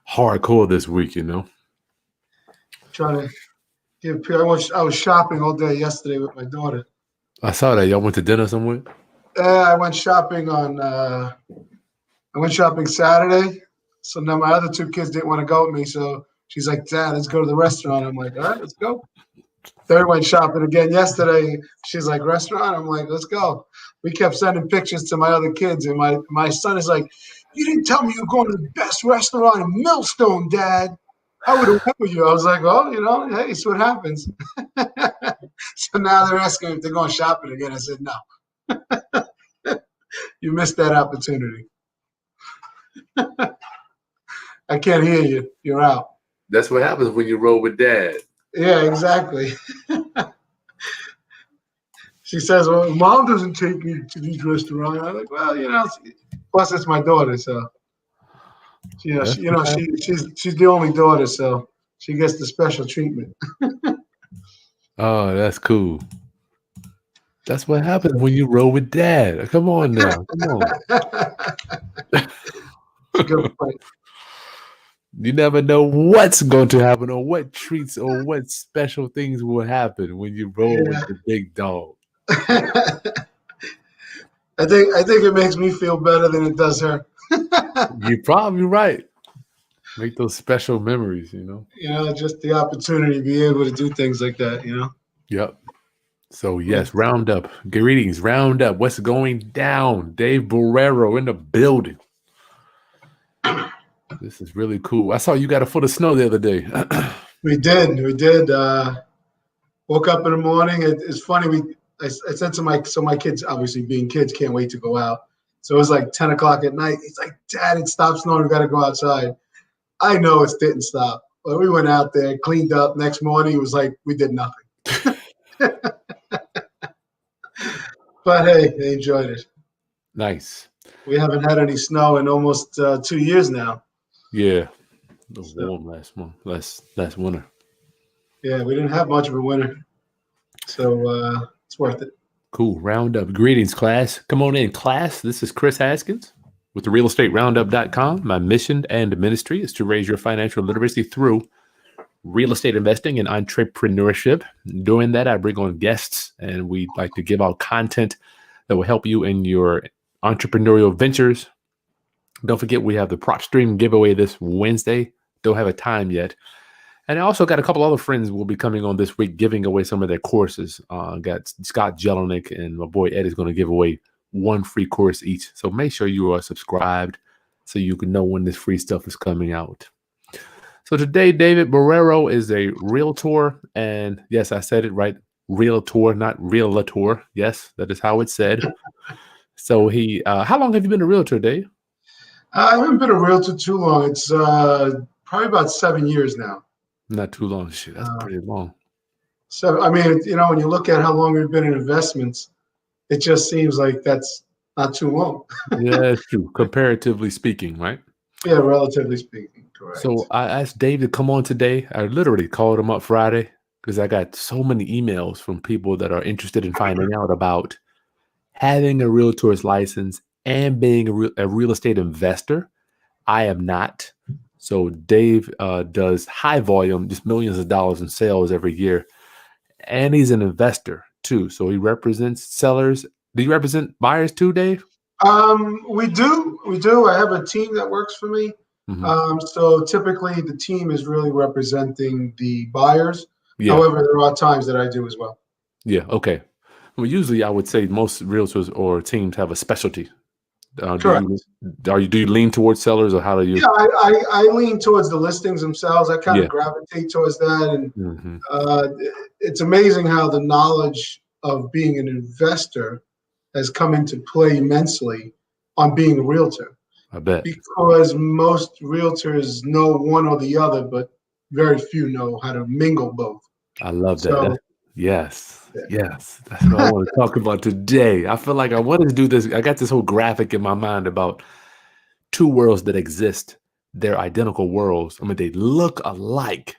hardcore this week, you know. Trying to give people. I was shopping all day yesterday with my daughter. I saw that y'all went to dinner somewhere. I went shopping Saturday. So now my other two kids didn't want to go with me. So she's like, "Dad, let's go to the restaurant." I'm like, "All right, let's go." Third went shopping again yesterday. She's like, "Restaurant?" I'm like, "Let's go." We kept sending pictures to my other kids, and my son is like, "You didn't tell me you're going to the best restaurant in Millstone, Dad. I would have went with you." I was like, "Well, hey, it's what happens." So now they're asking if they're going shopping again. I said, "No, you missed that opportunity." I can't hear you. You're out. That's what happens when you roll with Dad. Yeah, exactly. She says, "Well, Mom doesn't take me to these restaurants." I'm like, "Well, plus it's my daughter, so she's the only daughter, so she gets the special treatment." Oh, that's cool. That's what happens when you roll with Dad. Come on now. Come on. Good point. You never know what's going to happen or what treats or what special things will happen when you roll with the big dog. I think it makes me feel better than it does her. You're probably right. Make those special memories, Just the opportunity to be able to do things like that, Yep. So yes, Roundup. Greetings, Roundup. What's going down? Dave Barrero in the building. This is really cool. I saw you got a foot of snow the other day. We did. Woke up in the morning. It's funny. I said to my kids, obviously being kids, can't wait to go out. So it was like 10 o'clock at night. He's like, "Dad, it stopped snowing. We got to go outside." I know it didn't stop. But we went out there, cleaned up. Next morning, it was like we did nothing. But hey, they enjoyed it. Nice. We haven't had any snow in almost 2 years now. Yeah. It was warm last winter. Yeah, we didn't have much of a winter. So it's worth it. Cool. Roundup. Greetings, class. Come on in, class. This is Chris Haskins with the realestateroundup.com. My mission and ministry is to raise your financial literacy through real estate investing and entrepreneurship. Doing that, I bring on guests, and we like to give out content that will help you in your entrepreneurial ventures. Don't forget, we have the prop stream giveaway this Wednesday. Don't have a time yet. And I also got a couple other friends will be coming on this week giving away some of their courses. Got Scott Jelinek and my boy Ed is going to give away one free course each. So make sure you are subscribed so you can know when this free stuff is coming out. So today, David Barrero is a realtor. And yes, I said it right. Realtor, not realtor. Yes, that is how it's said. So how long have you been a realtor, Dave? I haven't been a realtor too long. It's probably about 7 years now. Not too long. Shit, that's pretty long. So, I mean, when you look at how long we've been in investments, it just seems like that's not too long. Yeah, it's true. Comparatively speaking, right? Yeah, relatively speaking, correct. So I asked Dave to come on today. I literally called him up Friday because I got so many emails from people that are interested in finding out about having a realtor's license and being a real estate investor. I am not. So Dave does high volume, just millions of dollars in sales every year. And he's an investor too. So he represents sellers. Do you represent buyers too, Dave? We do. I have a team that works for me. Mm-hmm. So typically the team is really representing the buyers. Yeah. However, there are times that I do as well. Yeah. Okay. Well, usually I would say most realtors or teams have a specialty. Correct. Do you lean towards sellers, or how do you? Yeah, I lean towards the listings themselves. I kind of gravitate towards that, and it's amazing how the knowledge of being an investor has come into play immensely on being a realtor. I bet. Because most realtors know one or the other, but very few know how to mingle both. I love that. Yes. Yes. That's what I want to talk about today. I feel like I wanted to do this. I got this whole graphic in my mind about two worlds that exist. They're identical worlds. I mean, they look alike,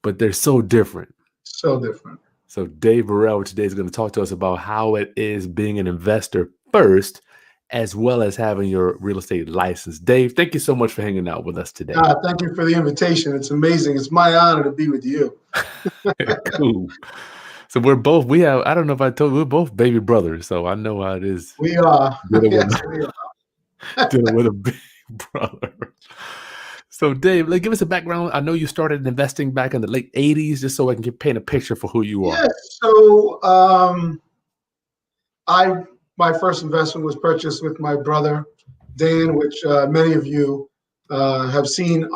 but they're so different. So different. So Dave Barrero today is going to talk to us about how it is being an investor first as well as having your real estate license. Dave, thank you so much for hanging out with us today. Thank you for the invitation. It's amazing. It's my honor to be with you. Cool. So I don't know if I told you, we're both baby brothers. So I know how it is We are. dealing Yes, with, we are. dealing with a big brother. So Dave, give us a background. I know you started investing back in the late 80s, just so I can paint a picture for who you are. Yes. So my first investment was purchased with my brother, Dan, which many of you have seen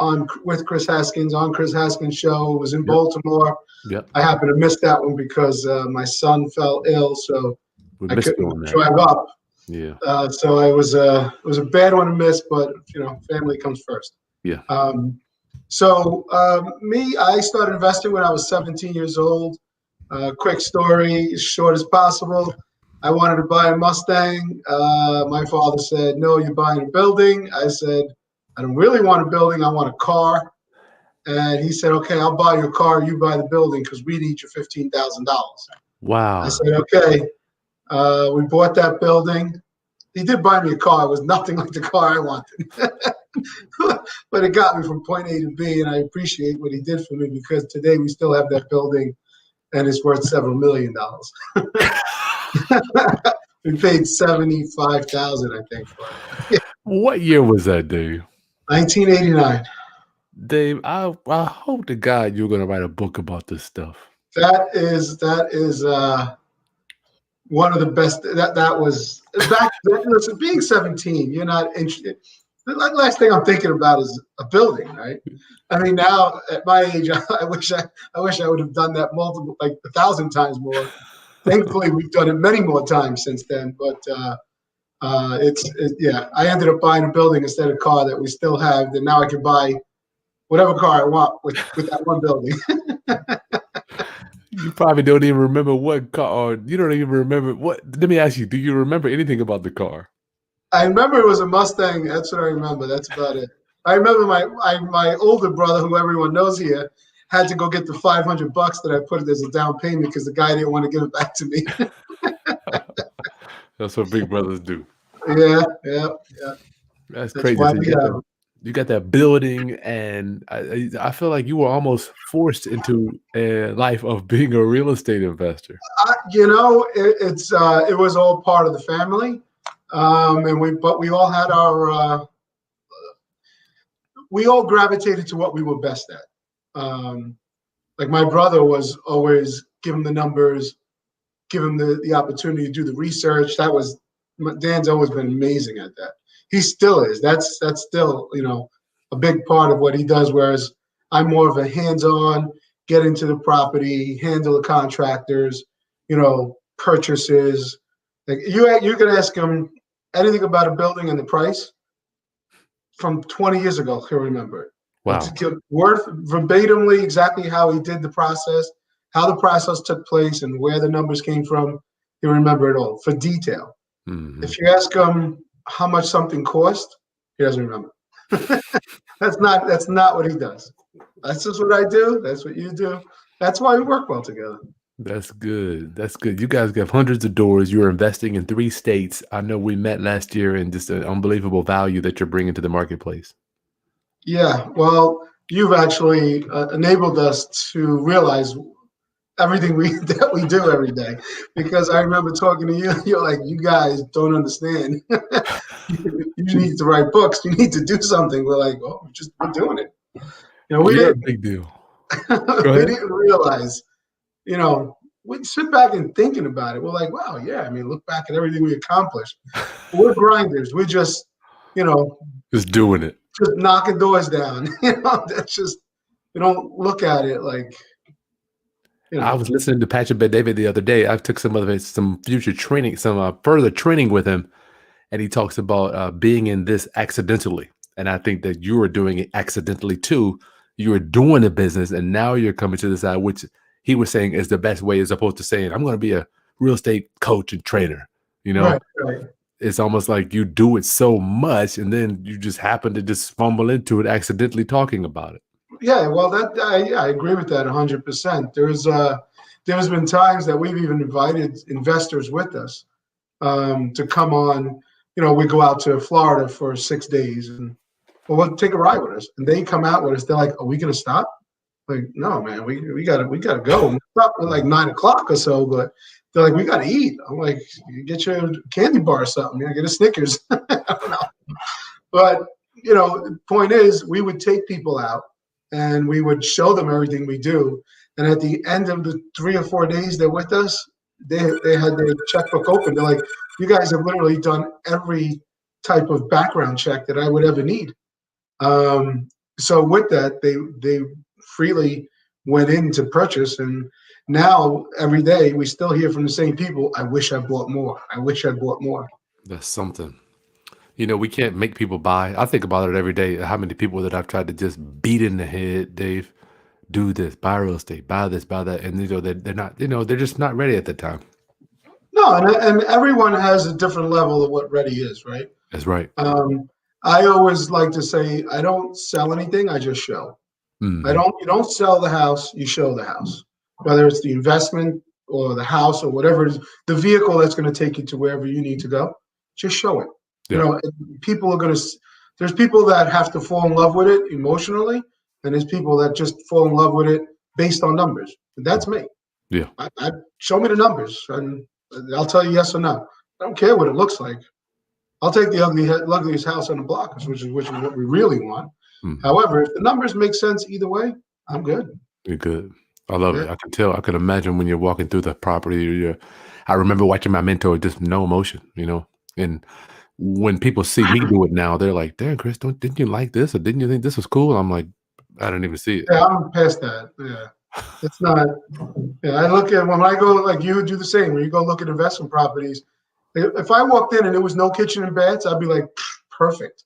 with Chris Haskins on Chris Haskins' show. It was in Baltimore. Yep. I happened to miss that one because my son fell ill, so We I missed you on couldn't that. drive up. Yeah. So it was a bad one to miss, but family comes first. Yeah. I started investing when I was 17 years old. Quick story, as short as possible. I wanted to buy a Mustang. My father said, "No, you're buying a building." I said, "I don't really want a building. I want a car." And he said, "Okay, I'll buy your car. You buy the building because we need your $15,000." Wow. I said, "Okay." We bought that building. He did buy me a car. It was nothing like the car I wanted. But it got me from point A to B, and I appreciate what he did for me because today we still have that building, and it's worth several $1 million. We paid $75,000, I think, for it. What year was that, Dave? 1989. Dave, I hope to God you're going to write a book about this stuff. That is one of the best. That was back then. Listen, being 17, you're not interested. The last thing I'm thinking about is a building, right? I mean, now at my age, I wish I would have done that multiple, like 1,000 times more. Thankfully, we've done it many more times since then. But I ended up buying a building instead of a car that we still have. And now I can buy whatever car I want with that one building. You probably don't even remember what car, or you don't even remember what. Let me ask you, do you remember anything about the car? I remember it was a Mustang. That's what I remember. That's about it. I remember my older brother, who everyone knows here, had to go get the $500 that I put as a down payment because the guy didn't want to give it back to me. That's what big brothers do. Yeah. That's crazy. So you got that building, and I feel like you were almost forced into a life of being a real estate investor. It was all part of the family, and we all had we all gravitated to what we were best at. Like my brother was always give him the numbers, give him the opportunity to do the research. Dan's always been amazing at that. He still is. That's still, a big part of what he does. Whereas I'm more of a hands-on, get into the property, handle the contractors, purchases. Like you can ask him anything about a building and the price from 20 years ago. He'll remember it. Wow. Word verbatimly, exactly how he did the process, how the process took place, and where the numbers came from. He'll remember it all for detail. Mm-hmm. If you ask him how much something cost, he doesn't remember. That's not what he does. That's just what I do. That's what you do. That's why we work well together. That's good. That's good. You guys have hundreds of doors. You're investing in 3 states. I know we met last year, and just an unbelievable value that you're bringing to the marketplace. Yeah. Well, you've actually enabled us to realize everything that we do every day, because I remember talking to you. You're like, you guys don't understand. You need to write books. You need to do something. We're like, oh, we're doing it. You're a big deal. We didn't realize. We sit back and thinking about it. We're like, wow, yeah. I mean, look back at everything we accomplished. We're grinders. We're just, just doing it. Just knocking doors down. That's just, we don't look at it like. I was listening to Patrick Bet-David the other day. I took some future training, some further training with him, and he talks about being in this accidentally. And I think that you are doing it accidentally too. You are doing a business, and now you're coming to the side, which he was saying is the best way, as opposed to saying, I'm going to be a real estate coach and trainer. Right. It's almost like you do it so much, and then you just happen to just fumble into it accidentally talking about it. Yeah, well, I agree with that 100%. There's been times that we've even invited investors with us to come on we go out to Florida for 6 days and we'll take a ride with us. And they come out with us. They're like, "Are we going to stop?" Like, no, man, we gotta go. We stop at like 9 o'clock or so, but they're like, "We gotta eat." I'm like, "You get your candy bar or something. Get a Snickers." I don't know. But the point is, we would take people out and we would show them everything we do. And at the end of the 3 or 4 days they're with us, they had their checkbook open. They're like, "You guys have literally done every type of background check that I would ever need." So with that, they freely went in to purchase, and now every day we still hear from the same people, "I wish I bought more. I wish I bought more." That's something. We can't make people buy. I think about it every day. How many people that I've tried to just beat in the head, Dave, do this, buy real estate, buy this, buy that, and they're not. They're just not ready at the time. No, and everyone has a different level of what ready is, right? That's right. I always like to say, I don't sell anything, I just show. Mhm. You don't sell the house, you show the house. Whether it's the investment or the house or whatever it is, the vehicle that's going to take you to wherever you need to go, just show it. Yeah. People are there's people that have to fall in love with it emotionally, and there's people that just fall in love with it based on numbers. That's me. Yeah. I show me the numbers and I'll tell you yes or no. I don't care what it looks like. I'll take the ugliest house on the block, which is what we really want. Mhm. However, if the numbers make sense either way, I'm good. You're good. I love it. Yeah. I can tell. I can imagine when you're walking through the property. I remember watching my mentor, just no emotion, and when people see me do it now, they're like, "Damn, Chris, didn't you like this, or didn't you think this was cool?" I'm like, I didn't even see it. Yeah, I'm past that. Yeah. It's not. Yeah, I look at when I go, like you do the same. When you go look at investment properties, if I walked in and there was no kitchen and baths, I'd be like, perfect.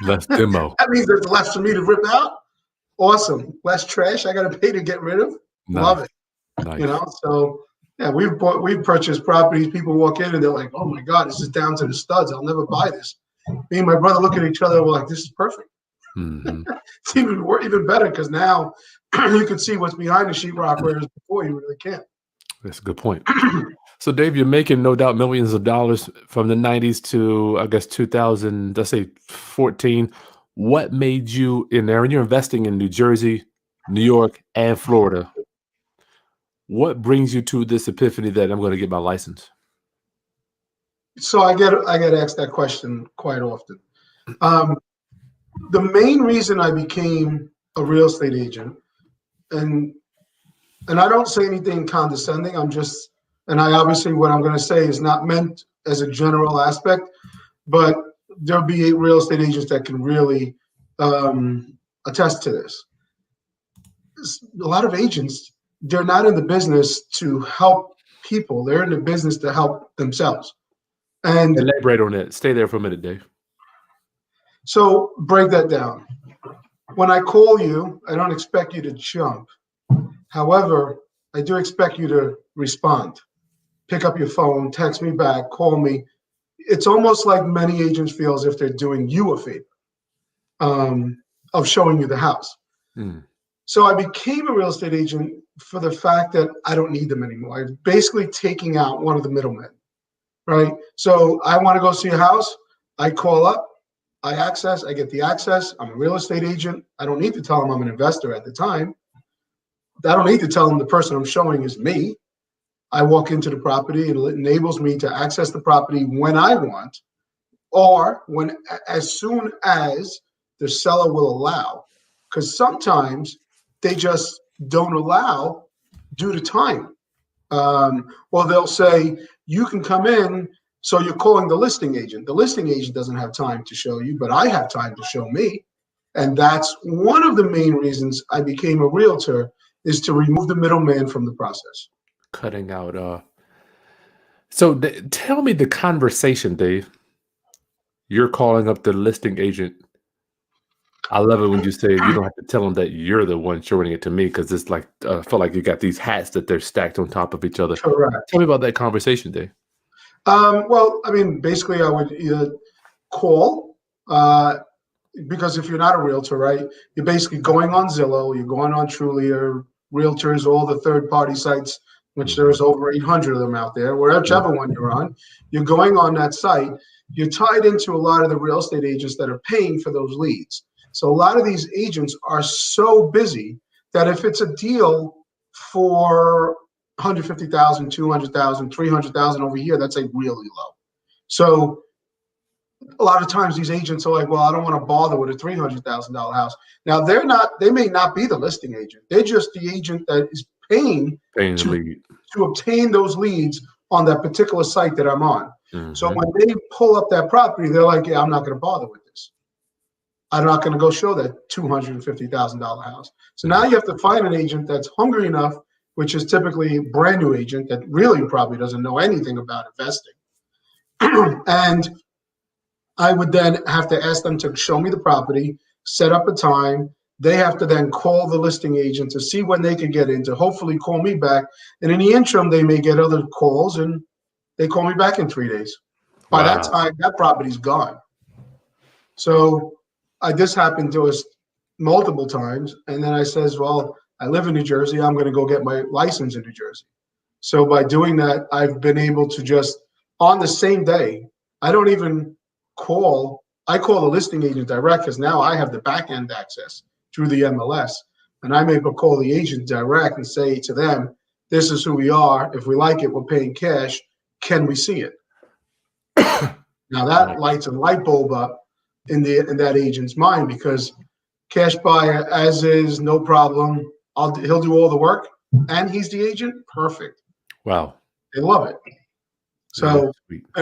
Less demo. That means there's less for me to rip out. Awesome. Less trash I got to pay to get rid of. Love Nice. it. Nice. So yeah, we've purchased properties. People walk in and they're like, "Oh my God, this is down to the studs. I'll never buy this." Me and my brother look at each other. We're like, "This is perfect." Mhm. It's even better because now you can see what's behind the sheetrock, whereas before you really can't. That's a good point. So, Dave, you're making no doubt millions of dollars from the '90s to, I guess, 2000, let's say 14. What made you in there? And you're investing in New Jersey, New York, and Florida. What brings you to this epiphany that I'm going to get my license? So I get asked that question quite often. The main reason I became a real estate agent, and I don't say anything condescending. And I obviously what I'm going to say is not meant as a general aspect, but there'll be real estate agents that can really attest to this. A lot of agents, they're not in the business to help people. They're in the business to help themselves. And Elaborate on that. Stay there for a minute, Dave. so break that down. When I call you, I don't expect you to jump. However, I do expect you to respond. Pick up your phone, text me back, call me. It's almost like many agents feel as if they're doing you a favor of showing you the house. Mm. So I became a real estate agent for the fact that I don't need them anymore. I'm basically taking out one of the middlemen, right? So I want to go see a house. I call up, I get the access. I'm a real estate agent. I don't need to tell them I'm an investor at the time. I don't need to tell them the person I'm showing is me. I walk into the property and it enables me to access the property when I want, or as soon as the seller will allow. Because sometimes they just don't allow due to time. Or they'll say, you can come in, so you're calling the listing agent. The listing agent doesn't have time to show you, but I have time to show me. And that's one of the main reasons I became a realtor, is to remove the middleman from the process. Cutting out. So tell me the conversation, Dave. You're calling up the listing agent. I love it when you say you don't have to tell them that you're the one showing it to me, because it's like I feel like you got these hats that they're stacked on top of each other. Correct. Tell me about that conversation, Dave. Well, I mean, basically, I would either call, because if you're not a realtor, right, you're basically going on Zillow, you're going on Trulia, Realtors, all the third-party sites which there's over 800 of them out there, whichever one you're on, you're going on that site, you're tied into a lot of the real estate agents that are paying for those leads. So a lot of these agents are so busy that if it's a deal for 150,000, 200,000, 300,000 over here, that's like really low. So a lot of times these agents are like, well, I don't want to bother with a $300,000 house. Now they may not be the listing agent. They're just the agent that is paying the lead to obtain those leads on that particular site that I'm on. Mm-hmm. So when they pull up that property, they're like, yeah, I'm not going to bother with this. I'm not going to go show that $250,000 house. So now you have to find an agent that's hungry enough, which is typically a brand new agent that really probably doesn't know anything about investing. And I would then have to ask them to show me the property, set up a time. They have to then call the listing agent to see when they can get in, to hopefully call me back. And in the interim, they may get other calls and they call me back in 3 days. By that time, that property's gone. So this happened to us multiple times. And then I says, well, I live in New Jersey. I'm going to go get my license in New Jersey. So by doing that, I've been able to just, on the same day, I don't even call. I call the listing agent direct because now I have the back end access through the MLS. And I'm able to call the agent direct and say to them, this is who we are. If we like it, we're paying cash. Can we see it? Now that lights a light bulb up in that agent's mind, because cash buyer as is, no problem. He'll do all the work and he's the agent. Perfect. Wow. They love it. So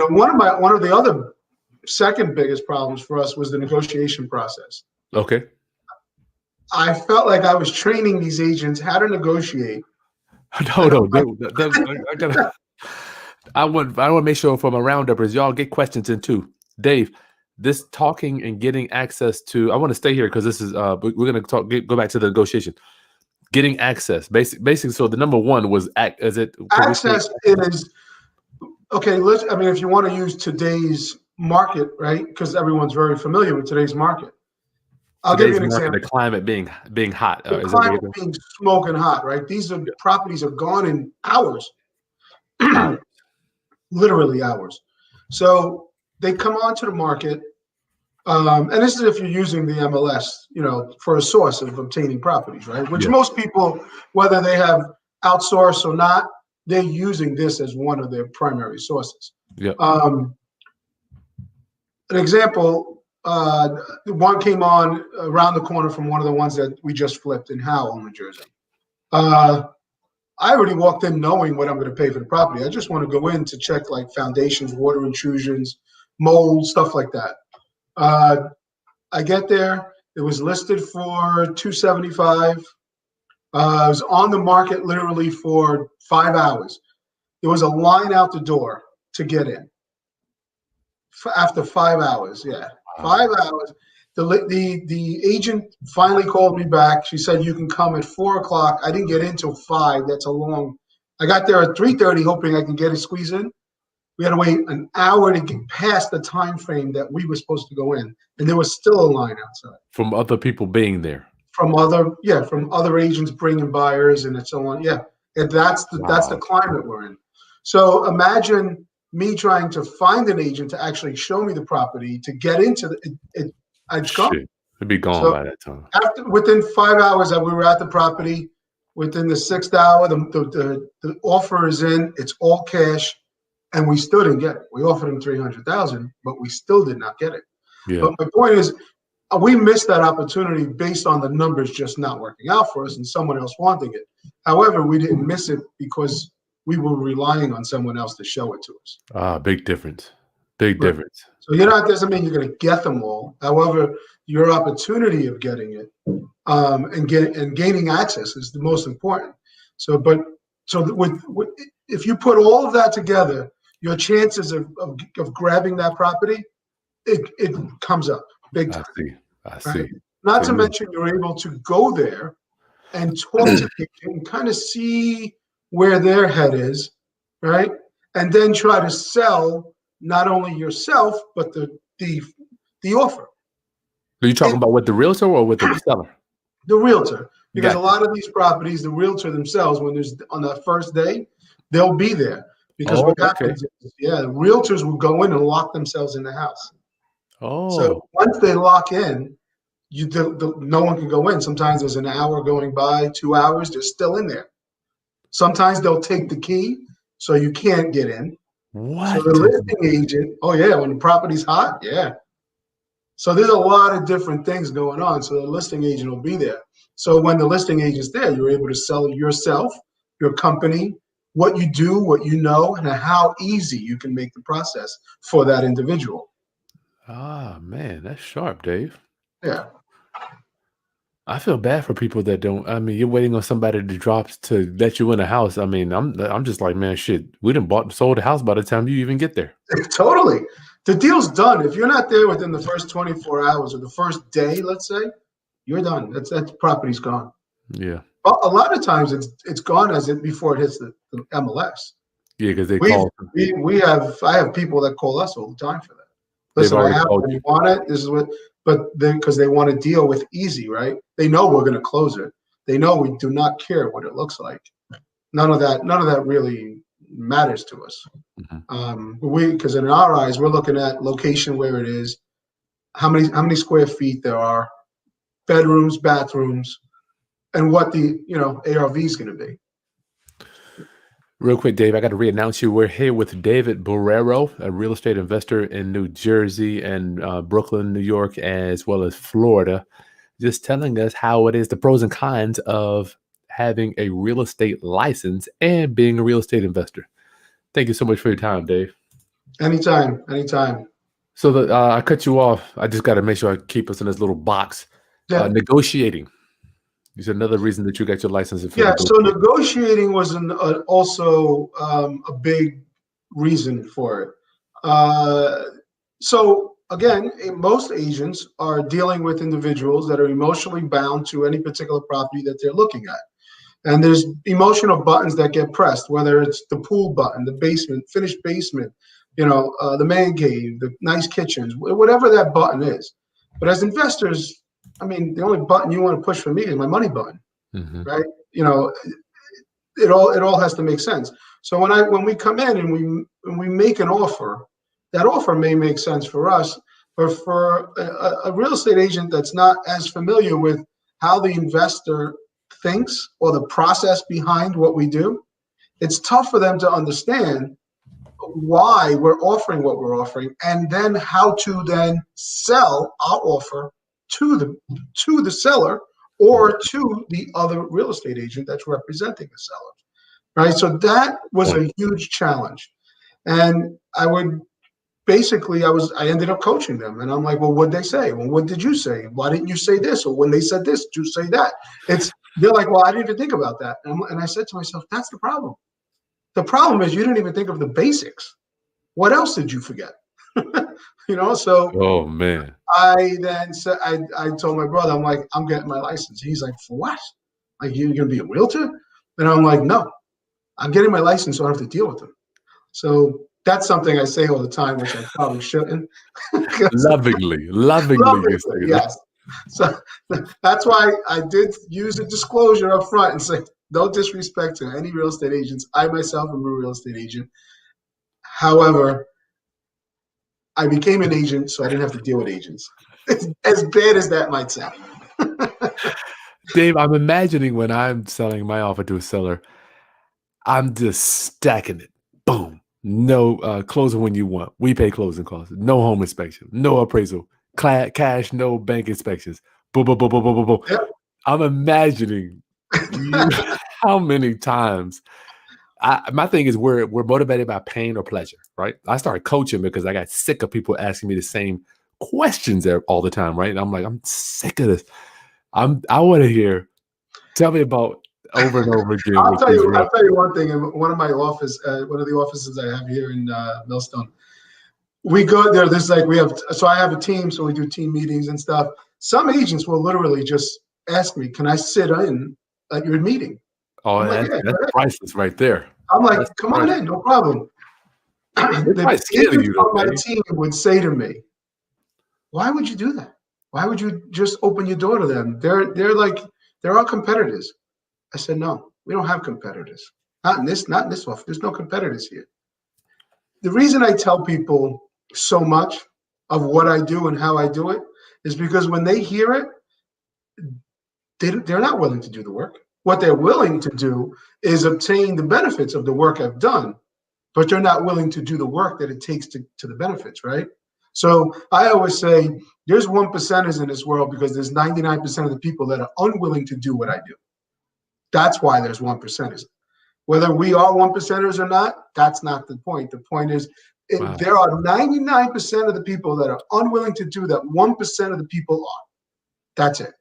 one of the other second biggest problems for us was the negotiation process. Okay. I felt like I was training these agents how to negotiate. I want to make sure for my rounduppers, y'all get questions in too. Dave, this talking and getting access to, I want to stay here because this is, we're going to go back to the negotiation. Getting access, basically. So the number one was access is, okay, if you want to use today's market, right? Because everyone's very familiar with today's market. I'll give you an example. The climate being hot. The climate being smoking hot, right? These are properties are gone in hours. Literally hours. So they come onto the market, and this is if you're using the MLS, for a source of obtaining properties, right? Which most people, whether they have outsourced or not, they're using this as one of their primary sources. Yeah. An example, one came on around the corner from one of the ones that we just flipped in Howell, New Jersey. I already walked in knowing what I'm going to pay for the property. I just want to go in to check like foundations, water intrusions, mold, stuff like that. I get there. It was listed for $275. It was on the market literally for 5 hours. There was a line out the door to get in. After 5 hours, 5 hours. The agent finally called me back. She said, you can come at 4 o'clock. I didn't get in till 5. That's a long. I got there at 3:30 hoping I can get a squeeze in. We had to wait an hour to get past the time frame that we were supposed to go in. And there was still a line outside. From other people being there. From other agents bringing buyers and so on. Yeah. And that's the climate we're in. So imagine me trying to find an agent to actually show me the property, to get into it. It's gone. It'd be gone by that time. Within 5 hours that we were at the property, within the 6th hour, the offer is in. It's all cash, and we still didn't get it. We offered him $300,000, but we still did not get it. Yeah. But my point is, we missed that opportunity based on the numbers just not working out for us and someone else wanting it. However, we didn't miss it because we were relying on someone else to show it to us. Big difference. Big difference. So doesn't mean you're going to get them all. However, your opportunity of getting it and gaining access is the most important. So if you put all of that together, your chances of grabbing that property, it comes up big time. I see. Not to mention you're able to go there and talk to people and kind of see where their head is, right? And then try to sell not only yourself, but the offer. Are you talking about with the realtor or with the seller? The realtor. Because a lot of these properties, the realtor themselves, when there's on that first day, They'll be there because Oh, what okay. happens is, realtors will go in and lock themselves in the house. Oh, So once they lock in, no one can go in. Sometimes there's an hour going by, 2 hours, they're still in there. Sometimes they'll take the key, so you can't get in. So the what? listing agent, oh yeah, when the property's hot, yeah. So there's a lot of different things going on. So the listing agent will be there. So when the listing agent's there, you're able to sell yourself, your company, what you do, what you know, and how easy you can make the process for that individual. Ah, man, that's sharp, Dave. Yeah. I feel bad for people that don't. I mean, you're waiting on somebody to drop to let you in a house. I mean, I'm just like, man, shit. We done bought and sold the house by the time you even get there. Totally. The deal's done. If you're not there within the first 24 hours or the first day, let's say, you're done. That property's gone. Yeah, Well, a lot of times it's gone before it hits the MLS. yeah, because they We've called. I have people that call us all the time for that. They've Listen, I already have called it. you. You want it? This is what, but then because they want to deal with easy, right? They know we're going to close it. They know we do not care what it looks like. None of that really matters to us. Mhm. Because in our eyes, we're looking at location where it is, how many square feet there are, bedrooms, bathrooms, and what the ARV is going to be. Real quick, Dave, I got to re-announce you. We're here with David Borrero, a real estate investor in New Jersey and Brooklyn, New York, as well as Florida, just telling us how it is, the pros and cons of having a real estate license and being a real estate investor. Thank you so much for your time, Dave. Anytime, anytime. So I cut you off. I just got to make sure I keep us in this little box. Yeah. Negotiating is another reason that you got your license for Yeah, so negotiating. negotiating was also a big reason for it. So again, most agents are dealing with individuals that are emotionally bound to any particular property that they're looking at. And there's emotional buttons that get pressed, whether it's the pool button, the basement, finished basement, the man cave, the nice kitchens, whatever that button is. But as investors, I mean, the only button you want to push for me is my money button, Hmm. right? It all has to make sense. So when we come in and we make an offer, that offer may make sense for us, but for a real estate agent that's not as familiar with how the investor thinks or the process behind what we do, it's tough for them to understand why we're offering what we're offering, and then how to then sell our offer to the seller or to the other real estate agent that's representing the seller. Right. So that was Point. a huge challenge. And I ended up coaching them, and I'm like, well, what'd they say? Well, what did you say? Why didn't you say this? Or when they said this, did you say that? They're like, well, I didn't even think about that. And I said to myself, that's the problem. The problem is you didn't even think of the basics. What else did you forget? So Oh man. I then said, I told my brother, I'm like, I'm getting my license. He's like, for what? Like, you're going to be a realtor? And I'm like, no, I'm getting my license so I don't have to deal with them. So that's something I say all the time, which I probably shouldn't. Lovingly, Lovely, you say that. yes. So that's why I did use a disclosure up front and say, no disrespect to any real estate agents. I myself am a real estate agent. However, I became an agent, so I didn't have to deal with agents. As bad as that might sound. Dave, I'm imagining when I'm selling my offer to a seller, I'm just stacking it. Boom. No closing when you want. We pay closing costs. No home inspection. No appraisal. Cash. No bank inspections. Boom, boom, boom, boom, boom, boom, boom. Yep. I'm imagining you how many times. My thing is we're motivated by pain or pleasure, right? I started coaching because I got sick of people asking me the same questions there all the time, right? And I'm like, I'm sick of this. I want to hear. Tell me about over and over again I'll with tell these you. real. I'll tell you one thing. In one of the offices I have here in Millstone, we go there. There's like we have. So I have a team. So we do team meetings and stuff. Some agents will literally just ask me, "Can I sit in at your meeting?" Oh, I'm like, "Yeah, that's go ahead." priceless right there. I'm like, That's "Come on priceless. in, no problem." They're The probably scared of agents you on though, my Dave. team would say to me, "Why would you do that? Why would you just open your door to them? They're our competitors." I said, "No, we don't have competitors. Not in this office. There's no competitors here. The reason I tell people so much of what I do and how I do it is because when they hear it, they're not willing to do the work. What they're willing to do is obtain the benefits of the work I've done, but they're not willing to do the work that it takes to the benefits, right? So I always say there's 1%ers in this world because there's 99% of the people that are unwilling to do what I do. That's why there's 1%ers. Whether we are 1%ers or not, that's not the point. The point is there are 99% of the people that are unwilling to do that 1% of the people are. That's it.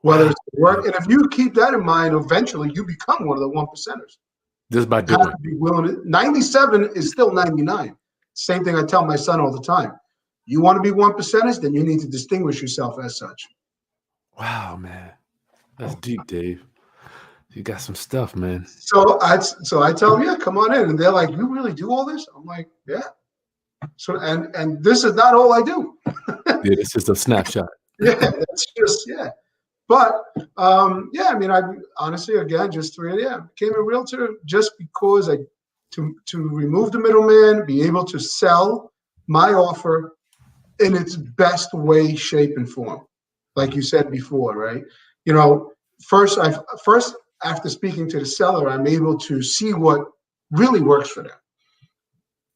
Whether it's work, and if you keep that in mind, eventually you become one of the 1%ers. Just by doing it. Be willing to, 97 is still 99. Same thing I tell my son all the time. You want to be 1%ers, then you need to distinguish yourself as such. Wow, man. That's deep, Dave. You got some stuff, man. So I tell them, yeah, come on in. And they're like, you really do all this? I'm like, yeah. So and this is not all I do. Yeah, it's just a snapshot. Yeah, that's just, yeah. But yeah, I mean, I honestly, again, became a realtor just because to remove the middleman, be able to sell my offer in its best way, shape, and form, like you said before, right? You know, first after speaking to the seller, I'm able to see what really works for them.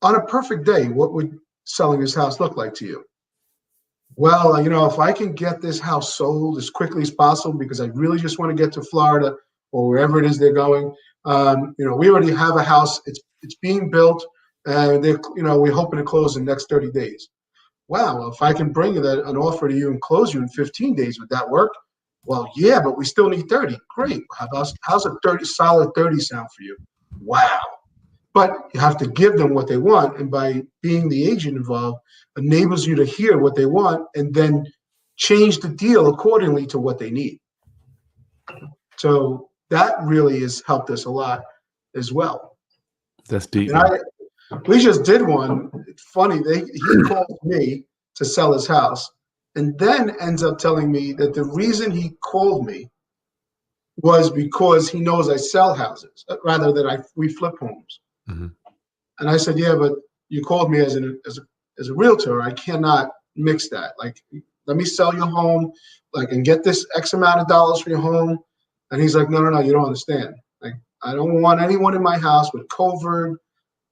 On a perfect day, what would selling this house look like to you? Well, you know, if I can get this house sold as quickly as possible, because I really just want to get to Florida or wherever it is they're going. You know, we already have a house. It's being built, and we're hoping to close in the next 30 days. Wow, if I can bring an offer to you and close you in 15 days, would that work? Well, yeah, but we still need 30. Great. How's a solid 30 sound for you? Wow. But you have to give them what they want, and by being the agent involved, enables you to hear what they want and then change the deal accordingly to what they need. So that really has helped us a lot as well. That's deep. We just did one. It's funny. He called me to sell his house, and then ends up telling me that the reason he called me was because he knows I sell houses rather than we flip homes. Mm-hmm. And I said, yeah, but you called me as a realtor. I cannot mix that. Like, let me sell your home, and get this X amount of dollars for your home. And he's like, no, you don't understand. Like, I don't want anyone in my house with covert.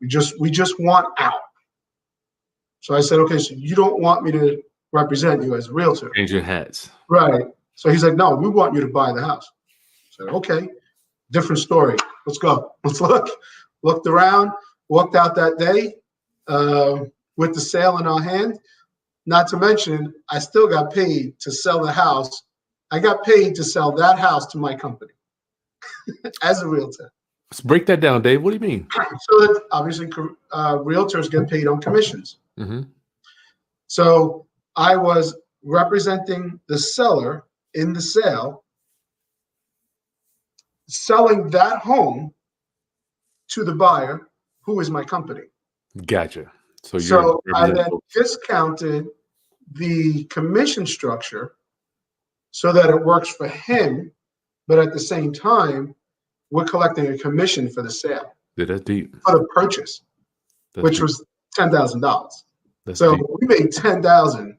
We just want out. So I said, okay, so you don't want me to represent you as a realtor. Change your hats. Right. So he's like, no, we want you to buy the house. I said, okay, different story. Let's go. Let's look. Looked around, walked out that day with the sale in our hand. Not to mention, I still got paid to sell the house. I got paid to sell that house to my company as a realtor. Let's break that down, Dave. What do you mean? So that obviously realtors get paid on commissions. Mm-hmm. So I was representing the seller in the sale, selling that home to the buyer, who is my company. Gotcha. So I then discounted the commission structure so that it works for him, but at the same time, we're collecting a commission for the sale. Yeah, that's deep. For the purchase, which was $10,000. So deep. We made $10,000.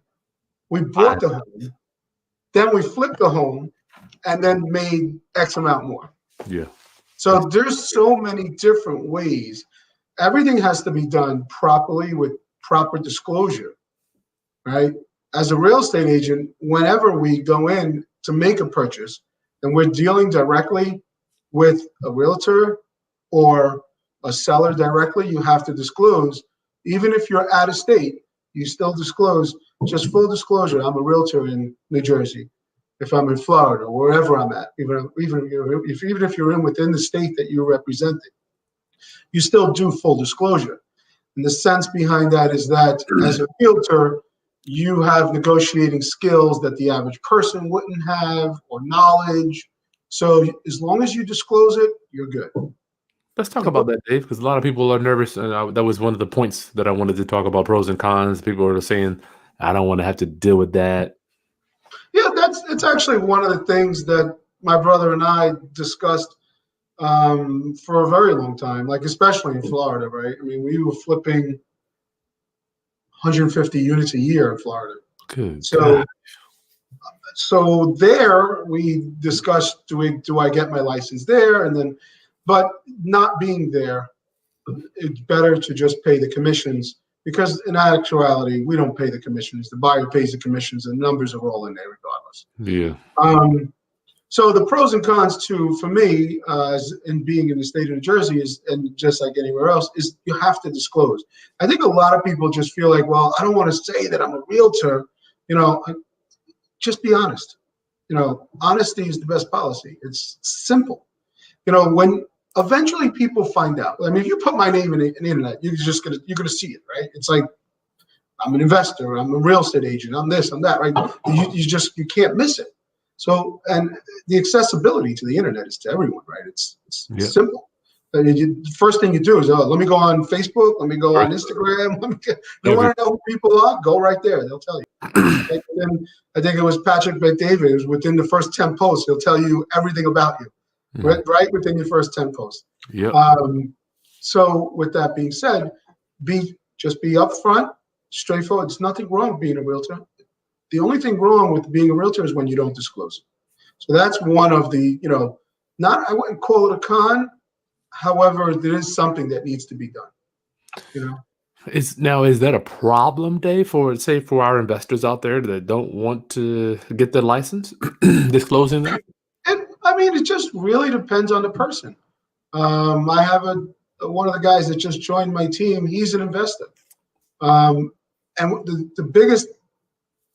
We bought the home, then we flipped the home, and then made X amount more. Yeah. So there's so many different ways. Everything has to be done properly with proper disclosure, right? As a real estate agent, whenever we go in to make a purchase and we're dealing directly with a realtor or a seller directly, you have to disclose. Even if you're out of state, you still disclose. Just full disclosure, I'm a realtor in New Jersey. If I'm in Florida or wherever I'm at, even if you're within the state that you're representing, you still do full disclosure. And the sense behind that is that as a realtor, you have negotiating skills that the average person wouldn't have, or knowledge. So as long as you disclose it, you're good. Let's talk about that, Dave, because a lot of people are nervous. And that was one of the points that I wanted to talk about, pros and cons. People are saying, I don't want to have to deal with that. Yeah, it's actually one of the things that my brother and I discussed for a very long time, like especially in Florida, right? I mean, we were flipping 150 units a year in Florida. Good So, God. so there we discussed, do I get my license there? And then, but not being there, it's better to just pay the commissions, because in actuality, we don't pay the commissions. The buyer pays the commissions, and numbers are all in there regardless. Yeah. So the pros and cons for me, in being in the state of New Jersey is, and just like anywhere else, is you have to disclose. I think a lot of people just feel like, well, I don't want to say that I'm a realtor. Just be honest. Honesty is the best policy. It's simple. When eventually people find out. I mean, if you put my name in the internet, you're gonna see it, right? It's like, I'm an investor, I'm a real estate agent, I'm this, I'm that, right? You can't miss it. So, and the accessibility to the internet is to everyone, right? It's Yep. simple. The first thing you do is, let me go on Facebook, let me go on Instagram. You want to know who people are? Go right there. They'll tell you. And then, I think it was Patrick Bet-David. It was within the first 10 posts. He'll tell you everything about you, right within your first 10 posts. Yep. So with that being said, just be upfront, straightforward. There's nothing wrong with being a realtor. The only thing wrong with being a realtor is when you don't disclose it. So that's one of the, I wouldn't call it a con. However, there is something that needs to be done. Is that a problem, Dave, for our investors out there that don't want to get the license, disclosing that? And I mean, it just really depends on the person. I have one of the guys that just joined my team. He's an investor, and the biggest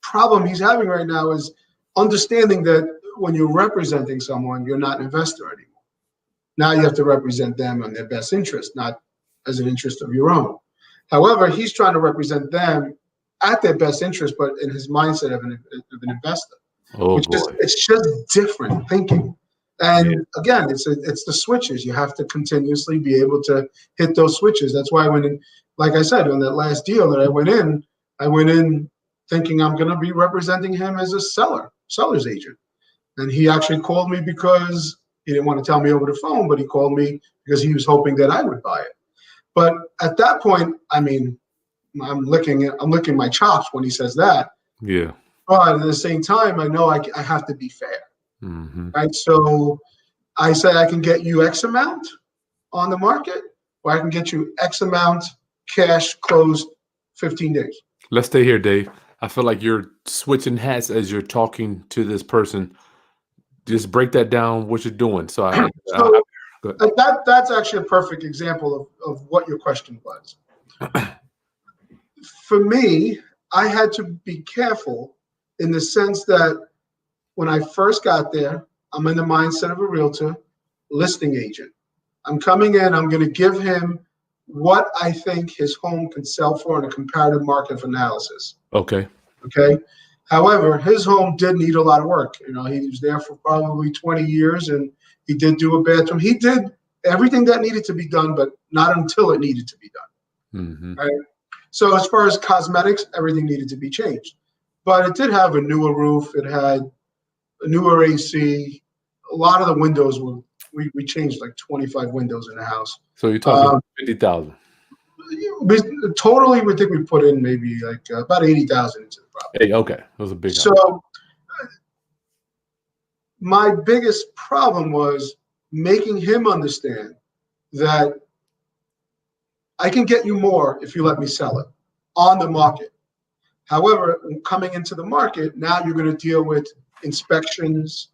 problem he's having right now is understanding that when you're representing someone, you're not an investor anymore. Now you have to represent them on their best interest, not as an interest of your own. However, he's trying to represent them at their best interest, but in his mindset of an investor. It's just different thinking. And again, it's the switches. You have to continuously be able to hit those switches. That's why like I said, on that last deal that I went in thinking I'm going to be representing him as a seller's agent. And he actually called me because he didn't want to tell me over the phone, but he called me because he was hoping that I would buy it. But at that point, I mean, I'm licking my chops when he says that. Yeah. But at the same time, I know I have to be fair. Mm-hmm. Right. So I said, I can get you X amount on the market, or I can get you X amount cash closed 15 days. Let's stay here, Dave. I feel like you're switching hats as you're talking to this person. Just break that down, what you're doing. So that's actually a perfect example of what your question was. For me, I had to be careful in the sense that when I first got there, I'm in the mindset of a realtor, listing agent. I'm coming in, I'm going to give him what I think his home can sell for in a comparative market analysis. Okay. However, his home did need a lot of work. He was there for probably 20 years, and he did do a bathroom. He did everything that needed to be done, but not until it needed to be done. Mm-hmm. Right? So as far as cosmetics, everything needed to be changed. But it did have a newer roof. It had a newer AC. A lot of the windows we changed like 25 windows in the house. So you're talking 50,000. Totally, we think we put in maybe like about 80,000 into the property. Hey, okay, that was a big. So my biggest problem was making him understand that I can get you more if you let me sell it on the market. However, coming into the market, now you're going to deal with inspections,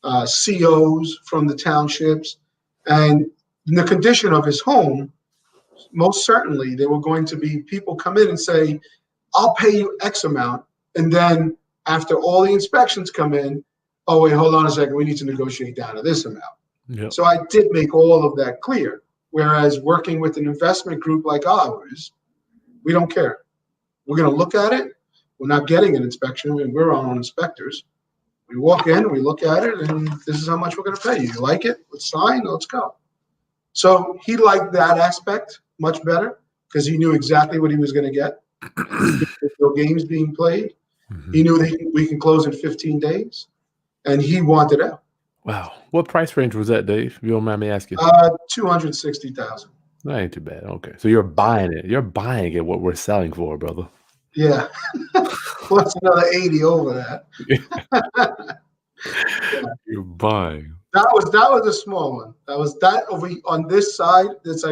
COs from the townships, and in the condition of his home. Most certainly, there were going to be people come in and say, I'll pay you X amount. And then after all the inspections come in, oh, wait, hold on a second. We need to negotiate down to this amount. Yep. So I did make all of that clear. Whereas working with an investment group like ours, we don't care. We're going to look at it. We're not getting an inspection. We're our own inspectors. We walk in, we look at it, and this is how much we're going to pay you. You like it? Let's sign. Let's go. So he liked that aspect much better because he knew exactly what he was going to get. No games being played. Mm-hmm. He knew that we can close in 15 days, and he wanted out. Wow. What price range was that, Dave? If you don't mind me asking. 260,000. That ain't too bad. Okay. So you're buying it. You're buying it what we're selling for, brother. Yeah. Plus another 80 over that. Yeah. You're buying. That was a small one. That was that over on this side. That's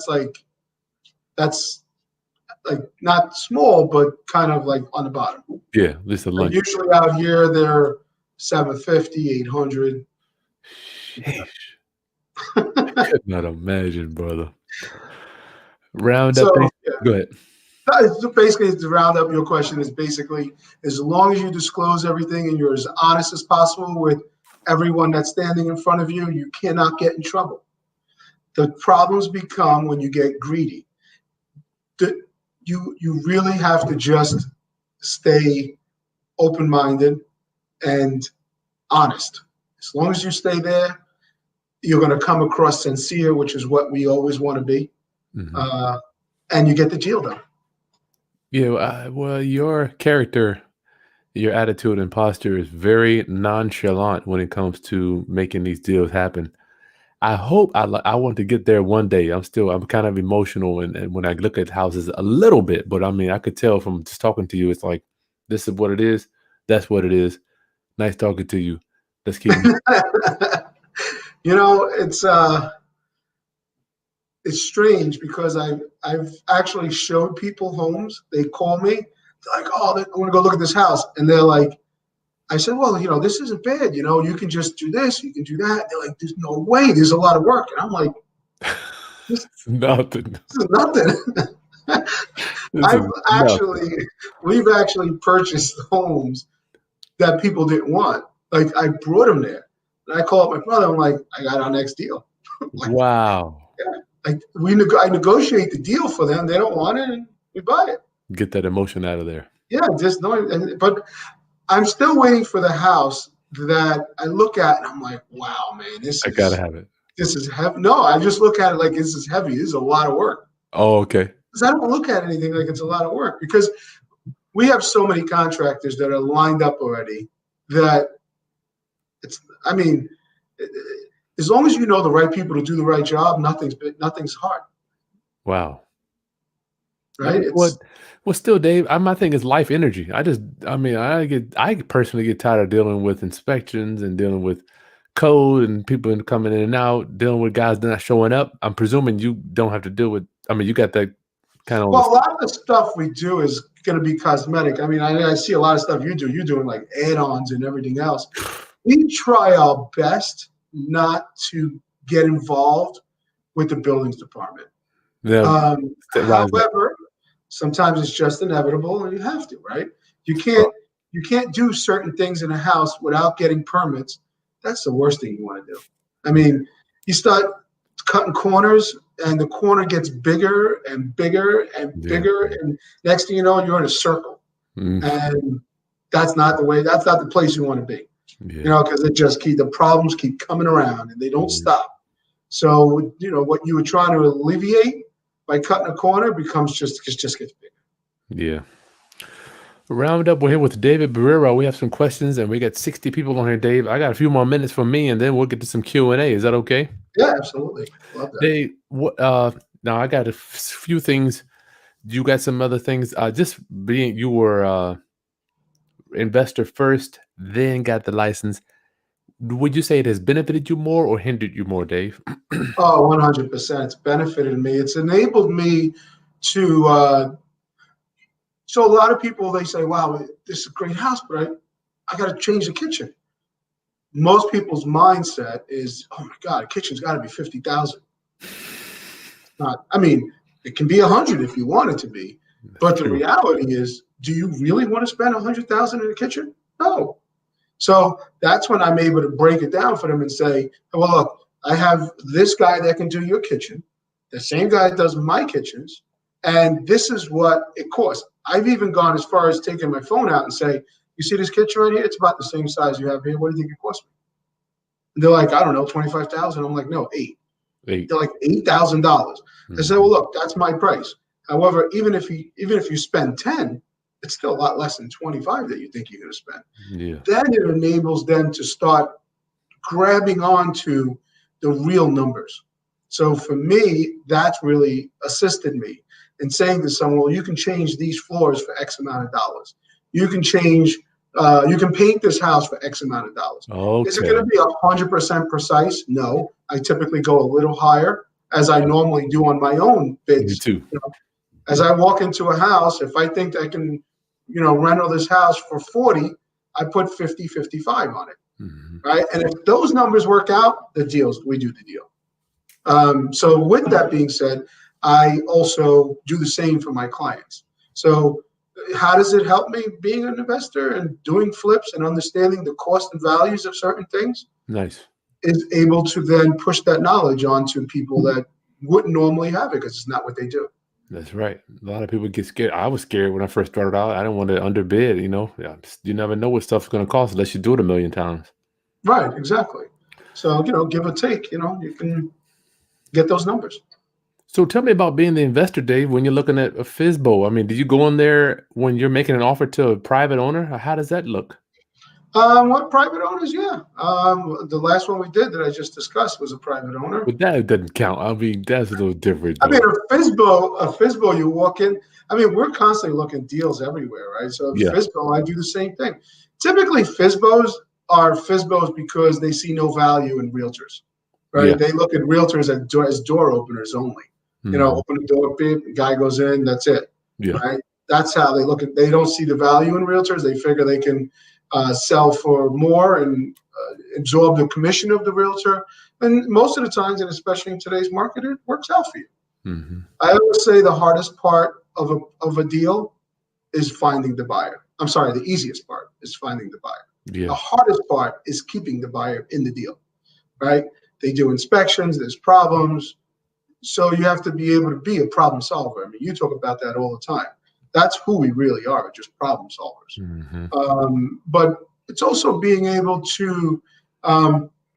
like not small, but kind of like on the bottom. Yeah, at least a Like lunch. usually out here they're 750, 800. Sheesh. Could not imagine, brother. Round up. So yeah, Go ahead. basically to round up your question is basically as long as you disclose everything and you're as honest as possible with everyone that's standing in front of you, you cannot get in trouble. The problems become when you get greedy. You really have to just stay open-minded and honest. As long as you stay there, you're going to come across sincere, which is what we always want to be, Mhm. and you get the deal done. Yeah, well, your character, your attitude and posture is very nonchalant when it comes to making these deals happen. I hope I want to get there one day. I'm kind of emotional and when I look at houses a little bit, but I mean I could tell from just talking to you, it's like this is what it is. That's what it is. Nice talking to you. Let's keep. You know, it's strange because I've actually showed people homes. They call me, they're like, "Oh, I want to go look at this house," and they're like, "I said, well, this isn't bad. You can just do this, you can do that." They're like, "There's no way. There's a lot of work," and I'm like, "This, Nothing. this is nothing." This I've is nothing. actually, we've actually purchased homes that people didn't want. Like I brought them there, and I call up my brother. I'm like, "I got our next deal." Like, Wow. I negotiate the deal for them. They don't want it, and we buy it. Get that emotion out of there. Yeah, just knowing. But I'm still waiting for the house that I look at, and I'm like, wow, man, I gotta have it. this is heavy. No, I just look at it like this is heavy. This is a lot of work. Oh, okay. Because I don't look at anything like it's a lot of work because we have so many contractors that are lined up already that it's. I mean, as long as you know the right people to do the right job, nothing's hard, Wow. right? What still, Dave, my thing is life energy. I personally get tired of dealing with inspections and dealing with code and people coming in and out, dealing with guys not showing up. I'm presuming you don't have to deal with, you got that kind of on Well, a the, lot of the stuff we do is going to be cosmetic. I mean, I see a lot of stuff you do. You're doing like add-ons and everything else. We try our best not to get involved with the buildings department. yeah, why is that? However, sometimes it's just inevitable, and you have to, right? You Oh, can't you can't do certain things in a house without getting permits. That's the worst thing you want to do. I mean, you start cutting corners, and the corner gets bigger and bigger and yeah. bigger, and next thing you know, you're in a circle, Mm, and that's not the way. That's not the place you want to be. yeah. Because the problems keep coming around and they don't Mm, stop. So what you were trying to alleviate by cutting a corner becomes just gets bigger. yeah. Round up, we're here with David Barrera. We have some questions and we got 60 people on here, Dave. I got a few more minutes for me and then we'll get to some Q&A. Is that okay? Yeah, absolutely. Love that. Dave, now I got a few things. You got some other things. Just being you were investor first, then got the license. Would you say it has benefited you more or hindered you more, Dave? Oh, 100%. It's benefited me. It's enabled me to. So a lot of people they say, "Wow, this is a great house, but I got to change the kitchen." Most people's mindset is, "Oh my God, a kitchen's got to be 50,000." Not. I mean, it can be 100 if you want it to be, That's but the true. reality is, do you really want to spend 100,000 in a kitchen? No. So that's when I'm able to break it down for them and say, well, look, I have this guy that can do your kitchen, the same guy that does my kitchens, and this is what it costs. I've even gone as far as taking my phone out and say, you see this kitchen right here? It's about the same size you have here. What do you think it cost me? And they're like, I don't know, 25,000. I'm like, no, 8. 8. They're like $8,000. I said, well, Mhm. look, that's my price. However, even if you spend 10, it's still a lot less than 25 that you think you're going to spend. Yeah. Then it enables them to start grabbing onto the real numbers. So for me, that's really assisted me in saying to someone, well, you can change these floors for X amount of dollars. You can change, you can paint this house for X amount of dollars. Is it going Okay. to be 100% precise? No. I typically go a little higher, as I normally do on my own Me bids. too. As I walk into a house, if I think I can, rent this house for 40, I put 50, 55 on it, right? And if those numbers work out, we do the deal. So with that being said, I also do the same for my clients. So how does it help me being an investor and doing flips and understanding the cost and values of certain things? Nice. Is able to then push that knowledge onto people that wouldn't normally have it because it's not what they do. That's right. A lot of people get scared. I was scared when I first started out. I didn't want to underbid, Yeah, you never know what stuff's going to cost unless you do it a million times. Right, exactly. So, give or take, you can get those numbers. So tell me about being the investor, Dave, when you're looking at a FSBO. I mean, did you go in there when you're making an offer to a private owner? How does that look? What private owners? Yeah. The last one we did that I just discussed was a private owner. But that doesn't count. I mean, that's a little different. I mean, a FSBO, you walk in. I mean, we're constantly looking deals everywhere, right? So Yeah. FSBO, I do the same thing. Typically, FSBOs are FSBOs because they see no value in realtors, right? Yeah. They look at realtors as door openers only. Open the door, beep, the guy goes in, that's it. Yeah. Right? That's how they look at. They don't see the value in realtors. They figure they can sell for more and absorb the commission of the realtor. And most of the times, and especially in today's market, it works out for you. I always say the hardest part of a deal is finding the buyer. I'm sorry, the easiest part is finding the buyer. Yeah. The hardest part is keeping the buyer in the deal, right? They do inspections, there's problems. So you have to be able to be a problem solver. I mean, you talk about that all the time. That's who we really are, just problem solvers. But it's also being able to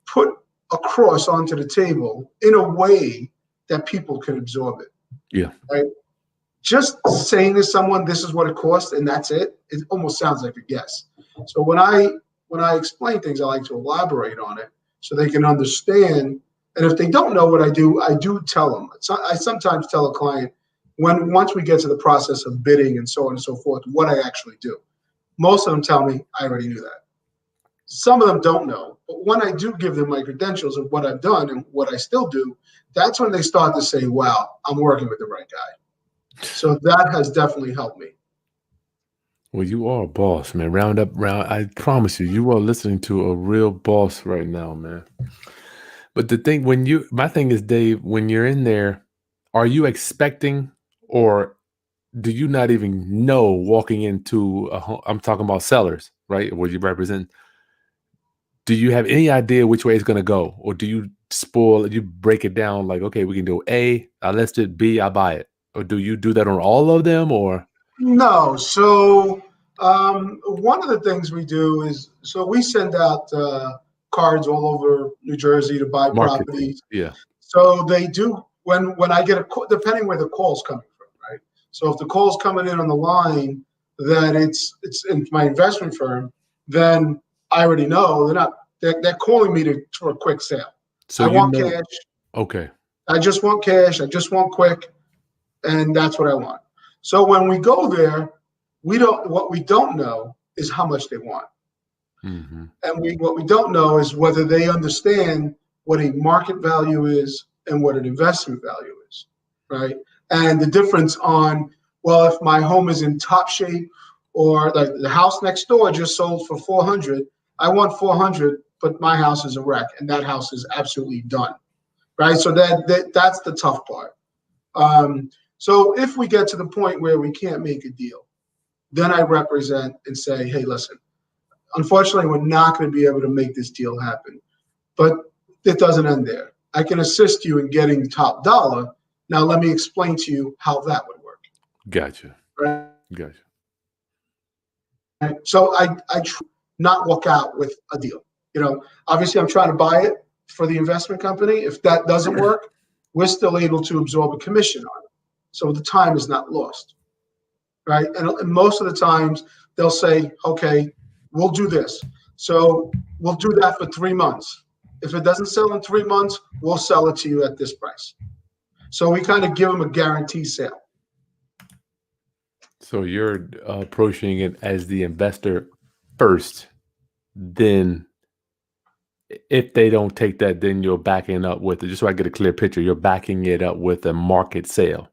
put across onto the table in a way that people can absorb it. Yeah. Right? Just saying to someone, this is what it costs, and that's it, it almost sounds like a guess. So when I explain things, I like to elaborate on it so they can understand. And if they don't know what I do tell them. I sometimes tell a client once we get to the process of bidding and so on and so forth, what I actually do. Most of them tell me, I already knew that. Some of them don't know. But when I do give them my credentials of what I've done and what I still do, that's when they start to say, wow, I'm working with the right guy. So that has definitely helped me. Well, you are a boss, man. I promise you are listening to a real boss right now, man. But my thing is, Dave, when you're in there, are you expecting, or do you not even know walking into a home? I'm talking about sellers, right? Where you represent. Do you have any idea which way it's going to go? Or do you break it down like, okay, we can do A, I list it, B, I buy it. Or do you do that on all of them, or? No. So one of the things we do is, so we send out cards all over New Jersey to buy Marketing. properties. Yeah. So they do, when I get a call, depending where the call's coming from, right? So if the call's coming in on the line that it's in my investment firm, then I already know they're calling me for a quick sale. So I want cash. Okay. I just want cash. I just want quick. And that's what I want. So when we go there, what we don't know is how much they want. And what we don't know is whether they understand what a market value is and what an investment value is, right? And the difference on, well, if my home is in top shape, or like the house next door just sold for 400, I want 400, but my house is a wreck, and that house is absolutely done, right? So that's the tough part. So if we get to the point where we can't make a deal, then I represent and say, hey, listen, unfortunately, we're not going to be able to make this deal happen. But it doesn't end there. I can assist you in getting top dollar. Now, let me explain to you how that would work. Gotcha. Right? Gotcha. Right? So I not walk out with a deal. Obviously, I'm trying to buy it for the investment company. If that doesn't work, we're still able to absorb a commission on it. So the time is not lost, right? And most of the times they'll say, okay, we'll do this. So we'll do that for 3 months. If it doesn't sell in 3 months, we'll sell it to you at this price. So we kind of give them a guaranteed sale. So you're approaching it as the investor first, then if they don't take that, then you're backing up with it. Just so I get a clear picture, you're backing it up with a market sale.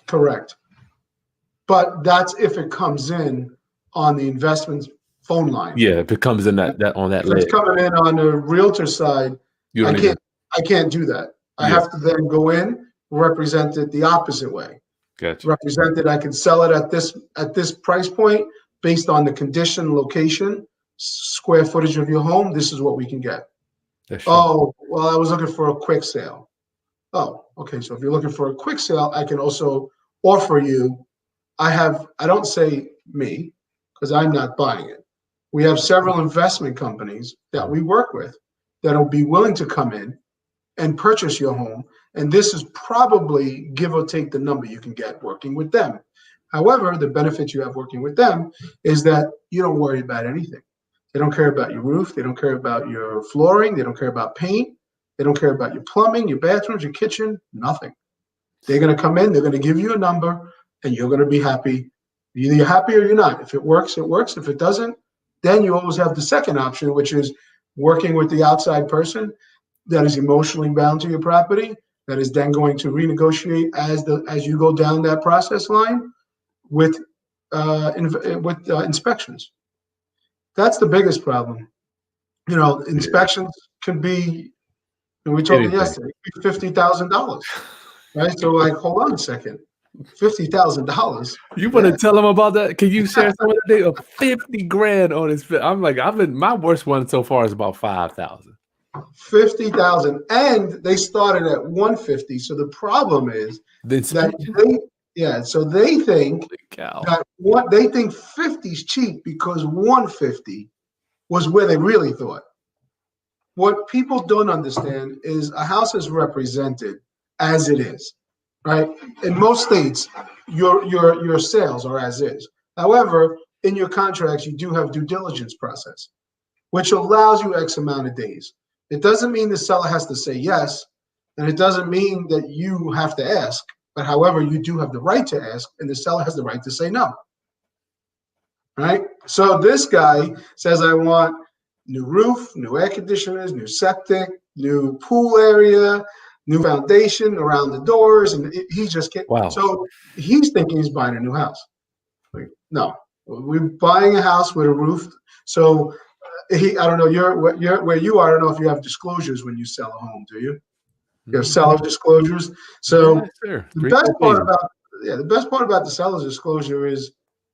Correct. But that's if it comes in on the investment phone line. Yeah, if it comes in that on that If it's leg, coming in on the realtor side, you don't I can't do that. I Yeah. have to then go in, represent it the opposite way. Gotcha. Represent it. I can sell it at this price point based on the condition, location, square footage of your home. This is what we can get. That's true. Oh, well, I was looking for a quick sale. Oh, okay. So if you're looking for a quick sale, I can also offer you. I don't say me because I'm not buying it. We have several investment companies that we work with that'll be willing to come in and purchase your home. And this is probably give or take the number you can get working with them. However, the benefit you have working with them is that you don't worry about anything. They don't care about your roof. They don't care about your flooring. They don't care about paint. They don't care about your plumbing, your bathrooms, your kitchen, nothing. They're going to come in, they're going to give you a number, and you're going to be happy. Either you're happy or you're not. If it works, it works. If it doesn't, then you always have the second option, which is working with the outside person that is emotionally bound to your property, that is then going to renegotiate as you go down that process line with inspections. That's the biggest problem. Inspections can be, and we talked yesterday, $50,000, right? So like, hold on a second, $50,000. You want to tell them about that? Can you share some of the data? 50 grand on his. I'm like, my worst one so far is about 5,000. 50,000, and they started at 150. So the problem is so they think that they think 50 is cheap because 150 was where they really thought. What people don't understand is a house is represented as it is, right? In most states, your sales are as is. However, in your contracts, you do have due diligence process, which allows you X amount of days. It doesn't mean the seller has to say yes, and it doesn't mean that you have to ask. But however, you do have the right to ask, and the seller has the right to say no. Right? So this guy says, I want new roof, new air conditioners, new septic, new pool area, new foundation around the doors, and he just can't. Wow. So he's thinking he's buying a new house. Like, no, we're buying a house with a roof. So I don't know, where you are. I don't know if you have disclosures when you sell a home. Do you? You have seller disclosures. So the best part about the seller's disclosure is,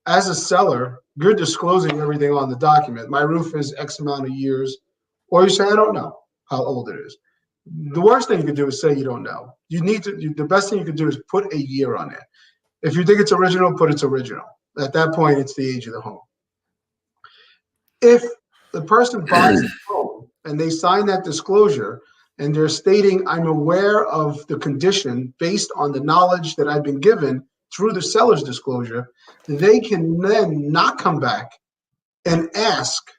as a seller, you're disclosing everything on the document. My roof is X amount of years, or you say, I don't know how old it is. The worst thing you could do is say you don't know. The best thing you could do is put a year on it. If you think it's original, put it's original. At that point, it's the age of the home. If the person buys the home and they sign that disclosure and they're stating, I'm aware of the condition based on the knowledge that I've been given through the seller's disclosure, they can then not come back and ask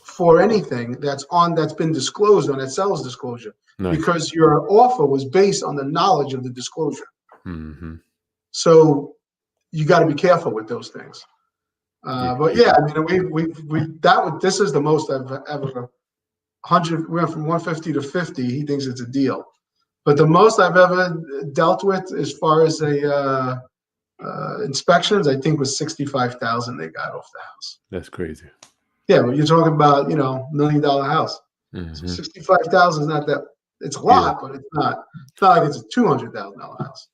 for anything that's been disclosed on that seller's disclosure. Nice. Because your offer was based on the knowledge of the disclosure. Mm-hmm. So you got to be careful with those things. But yeah, I mean, this is the most I've ever. 100 went from 150 to 50. He thinks it's a deal, but the most I've ever dealt with as far as inspections, I think was 65,000 they got off the house. That's crazy. Yeah, but you're talking about $1 million house. Mm-hmm. So 65,000 is not that. It's a lot, but it's not. It's not like it's a $200,000 house.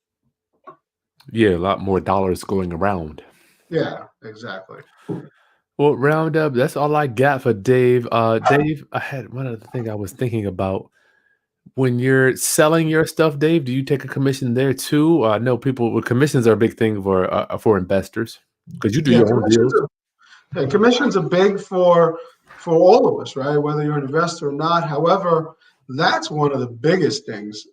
Yeah, a lot more dollars going around. Yeah, exactly. Well, round up, that's all I got for Dave. Dave, I had one other thing I was thinking about. When you're selling your stuff, Dave, do you take a commission there too? I know commissions are a big thing for investors because you do your own deals. Commissions are big for all of us, right? Whether you're an investor or not. However, that's one of the biggest things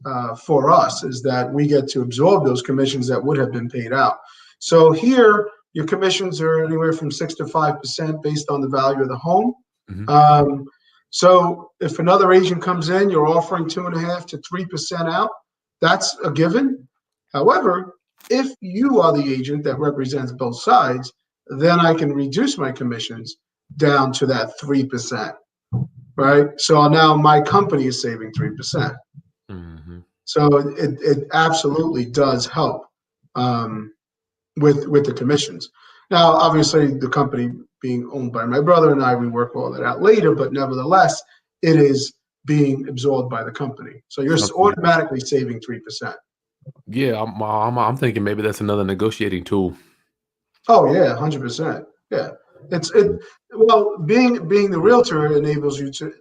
for us is that we get to absorb those commissions that would have been paid out. So here, your commissions are anywhere from 6 to 5% based on the value of the home. Mm-hmm. So if another agent comes in, you're offering 2.5 to 3% out. That's a given. However, if you are the agent that represents both sides, then I can reduce my commissions down to that 3%, right? So now my company is saving 3%. Mm-hmm. So it absolutely does help with the commissions. Now, obviously, the company being owned by my brother and I, we work all that out later, but nevertheless, it is being absorbed by the company. So you're Okay. automatically saving 3%. Yeah, I'm thinking maybe that's another negotiating tool. Oh yeah, 100%. Yeah, well, being the realtor enables you to.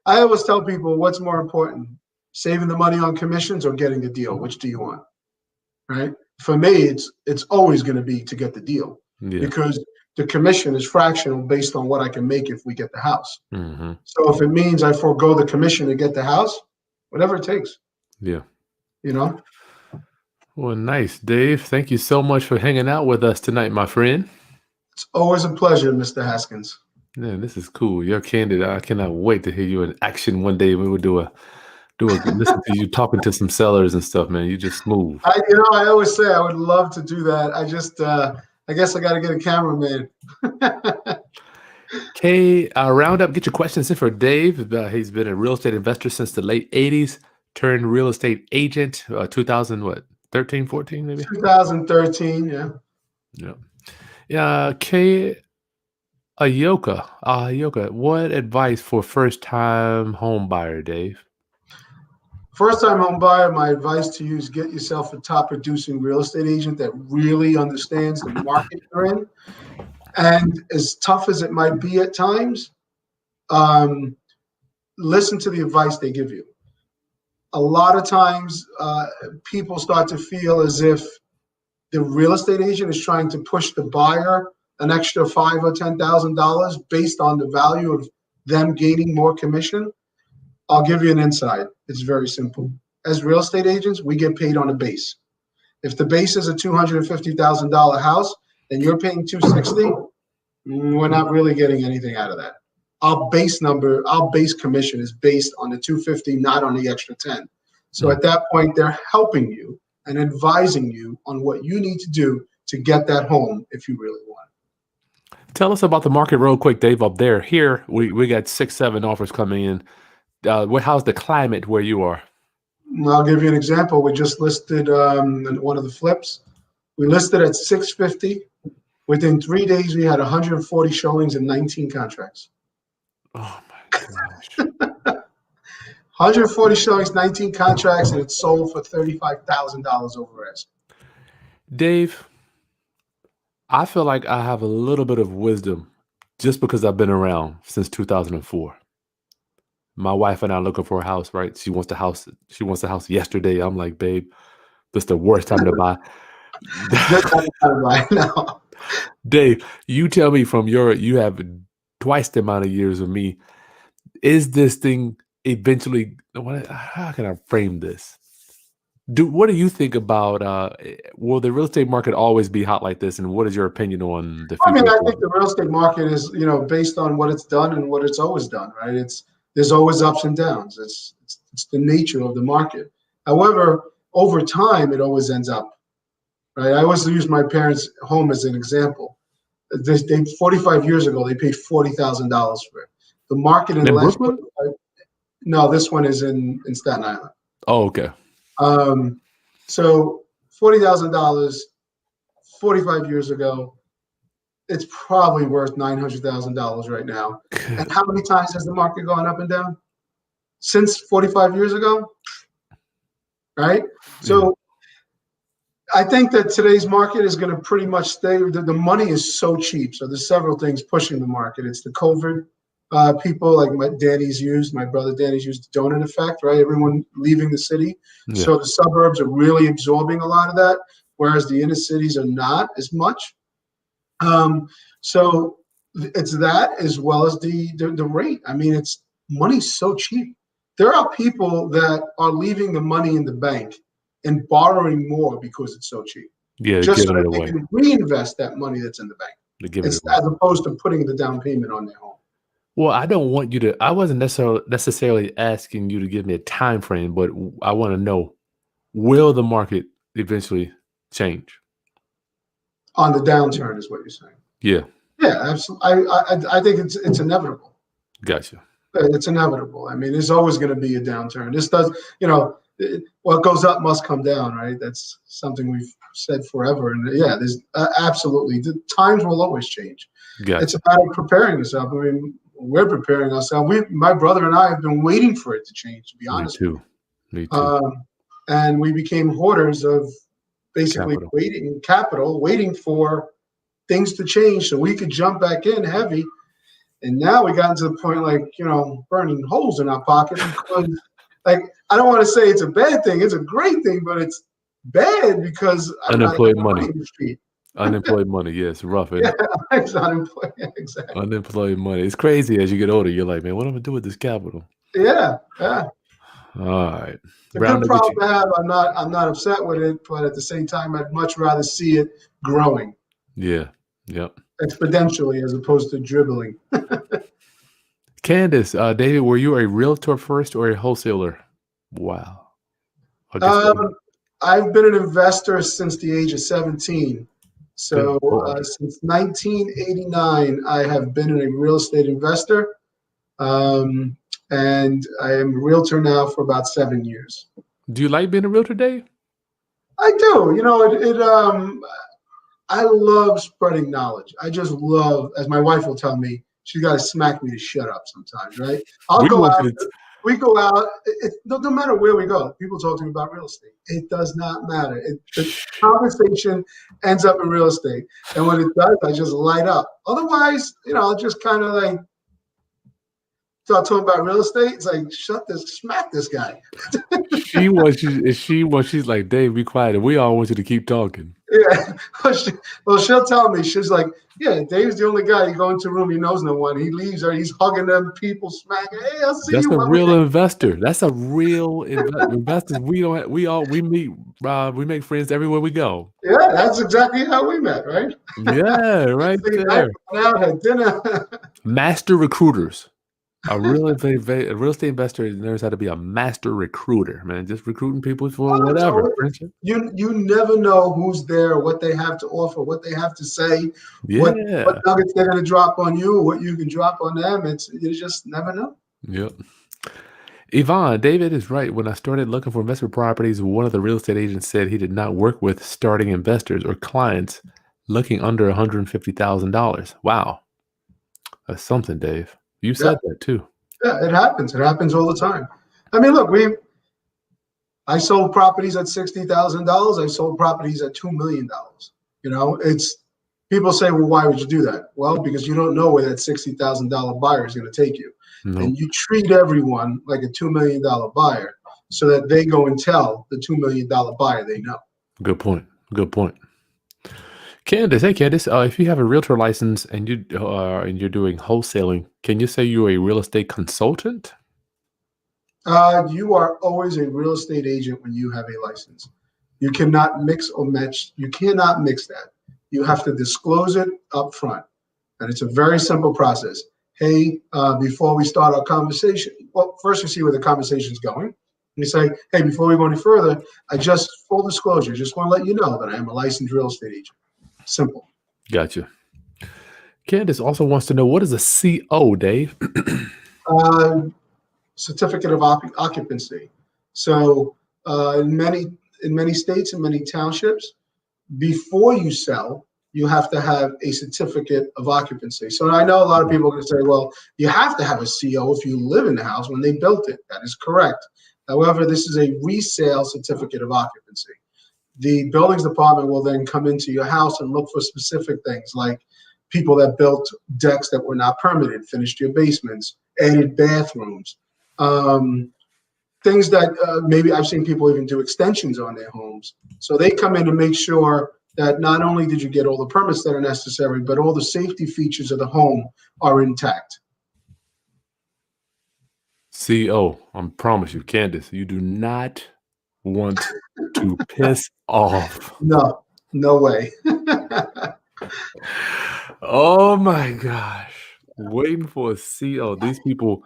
I always tell people, what's more important, saving the money on commissions or getting the deal? Which do you want? Right? For me, it's always going to be to get the deal Yeah. because the commission is fractional based on what I can make if we get the house. Mm-hmm. So if it means I forego the commission to get the house, whatever it takes, Yeah. you know. Well, nice, Dave. Thank you so much for hanging out with us tonight, my friend. It's always a pleasure, Mr. Haskins. Man, this is cool. You're candid. I cannot wait to hear you in action one day. We will listen to you talking to some sellers and stuff, man. You just smooth. I always say I would love to do that. I guess I got to get a cameraman. Okay, round up. Get your questions in for Dave. He's been a real estate investor since the late '80s. Turned real estate agent. 2000 what? 13, 14 maybe. 2013, yeah. Yeah. Yeah. Kay Ayoka. What advice for first time home buyer, Dave? First time home buyer, my advice to you is get yourself a top producing real estate agent that really understands the market you're in. And as tough as it might be at times, listen to the advice they give you. A lot of times, people start to feel as if the real estate agent is trying to push the buyer an extra $5,000 or $10,000 based on the value of them gaining more commission. I'll give you an insight. It's very simple. As real estate agents, we get paid on a base. If the base is a $250,000 house and you're paying $260,000, we're not really getting anything out of that. Our base commission is based on the $250,000, not on the extra $10,000. So at that point, they're helping you and advising you on what you need to do to get that home if you really want it. Tell us about the market real quick, Dave. Up there, here we got 6, 7 offers coming in. How's the climate where you are? I'll give you an example. We just listed one of the flips. We listed at 650. Within 3 days, we had 140 showings and 19 contracts. Oh my gosh. 140 showings, 19 contracts, and it sold for $35,000 over ask. Dave, I feel like I have a little bit of wisdom just because I've been around since 2004. My wife and I are looking for a house, right? She wants the house yesterday. I'm like, babe, this is the worst time to buy. Good time to buy now. Dave, you tell me you have twice the amount of years of me. Is this thing eventually, how can I frame this? What do you think about, will the real estate market always be hot like this? And what is your opinion on the future? I think the real estate market is, based on what it's done and what it's always done, right? There's always ups and downs. It's the nature of the market. However, over time, it always ends up, right? I always use my parents' home as an example. 45 years ago, they paid $40,000 for it. The market in the last, no, this one is in Staten Island. Oh, okay. So $40,000, 45 years ago, it's probably worth $900,000 right now. And how many times has the market gone up and down since 45 years ago? Right? So I think that today's market is going to pretty much stay. The money is so cheap. So there's several things pushing the market. It's the COVID people like my brother Danny's used the donut effect, right? Everyone leaving the city. Yeah. So the suburbs are really absorbing a lot of that, whereas the inner cities are not as much. So it's that as well as the rate. I mean, money's so cheap. There are people that are leaving the money in the bank and borrowing more because it's so cheap. Yeah, just giving so it they away. can reinvest that money that's in the bank, as opposed to putting the down payment on their home. Well, I don't want you to. I wasn't necessarily asking you to give me a time frame, but I want to know: will the market eventually change? On the downturn is what you're saying. Yeah, Yeah, absolutely. I think it's inevitable. gotcha. It's inevitable. I mean, there's always going to be a downturn. This does, what goes up must come down, right? That's something we've said forever. And yeah, there's absolutely the times will always change. It's Gotcha. about preparing yourself. I mean, we're preparing ourselves. My brother and I have been waiting for it to change. To be Me honest, too. Me too. and we became hoarders of basically Capital. waiting for things to change so we could jump back in heavy. And now we got to the point like, burning holes in our pocket because, like, I don't want to say it's a bad thing. It's a great thing, but it's bad because I'm not Unemployed getting money money. in the street. Unemployed money. Yeah, it's rough, isn't Yeah, it? it's unemployed. Exactly. Unemployed money. It's crazy as you get older. You're like, man, what am I gonna do with this capital? Yeah, yeah. All right. A good Round up with problem you. to have. I'm not upset with it, but at the same time, I'd much rather see it growing Yeah. Yep. exponentially as opposed to dribbling. Candace, David, were you a realtor first or a wholesaler? Wow. I guess Um, I've been an investor since the age of 17. good So boy. since 1989, I have been a real estate investor, um, and I am a realtor now for about 7 years. Do you like being a realtor, Dave? I do. I love spreading knowledge. I just love, as my wife will tell me, she's got to smack me to shut up sometimes, right? I'll We go want out. you to. We go out. No matter where we go, people talk to me about real estate. It does not matter. The conversation ends up in real estate, and when it does, I just light up. Otherwise, I'll just kind of like start talking about real estate. It's like smack this guy. She's like, Dave, be quiet. And we all want you to keep talking. Yeah. Well, she'll tell me. She's like, yeah, Dave's the only guy. You go into a room, he knows no one. He leaves or he's hugging them people, smacking. Hey, I'll see That's you a when we. real investor. That's a real investors. We don't. We meet. We make friends everywhere we go. Yeah, that's exactly how we met, right? Yeah, right See, I there. went out, had dinner. Master recruiters. A real estate investor knows how to be a master recruiter, man. Just recruiting people for whatever. So Friendship. you never know who's there, what they have to offer, what they have to say, what Yeah. nuggets they're going to drop on you, what you can drop on them. You just never know. Yep. Yvonne, David is right. When I started looking for investment properties, one of the real estate agents said he did not work with starting investors or clients looking under $150,000. Wow. That's something, Dave. You Yeah, said that too. yeah, it happens. It happens all the time. I mean, look, I sold properties at $60,000. I sold properties at $2 million. It's people say, well, why would you do that? Well, because you don't know where that $60,000 buyer is going to take you, No. and you treat everyone like a $2 million buyer, so that they go and tell the $2 million buyer they know. Good point. Good point. Candace, hey Candace, if you have a realtor license and you're doing wholesaling, can you say you're a real estate consultant? You are always a real estate agent when you have a license. You cannot mix or match. You cannot mix that. You have to disclose it up front. And it's a very simple process. Hey, before we start our conversation, well, first you see where the conversation's going. You say, hey, before we go any further, full disclosure, just want to let you know that I am a licensed real estate agent. Simple. Gotcha. Candace also wants to know, what is a CO, Dave? Certificate of occupancy. So in many states and many townships, before you sell, you have to have a certificate of occupancy. So I know a lot of people are going to say, well, you have to have a CO if you live in the house when they built it. That is correct. However, this is a resale certificate of occupancy. The buildings department will then come into your house and look for specific things like people that built decks that were not permitted, finished your basements, added bathrooms, things that maybe I've seen people even do extensions on their homes. So they come in to make sure that not only did you get all the permits that are necessary, but all the safety features of the home are intact. CO, I promise you, Candace, you do not want to piss off. No, no way. Oh my gosh. Waiting for a CO. These people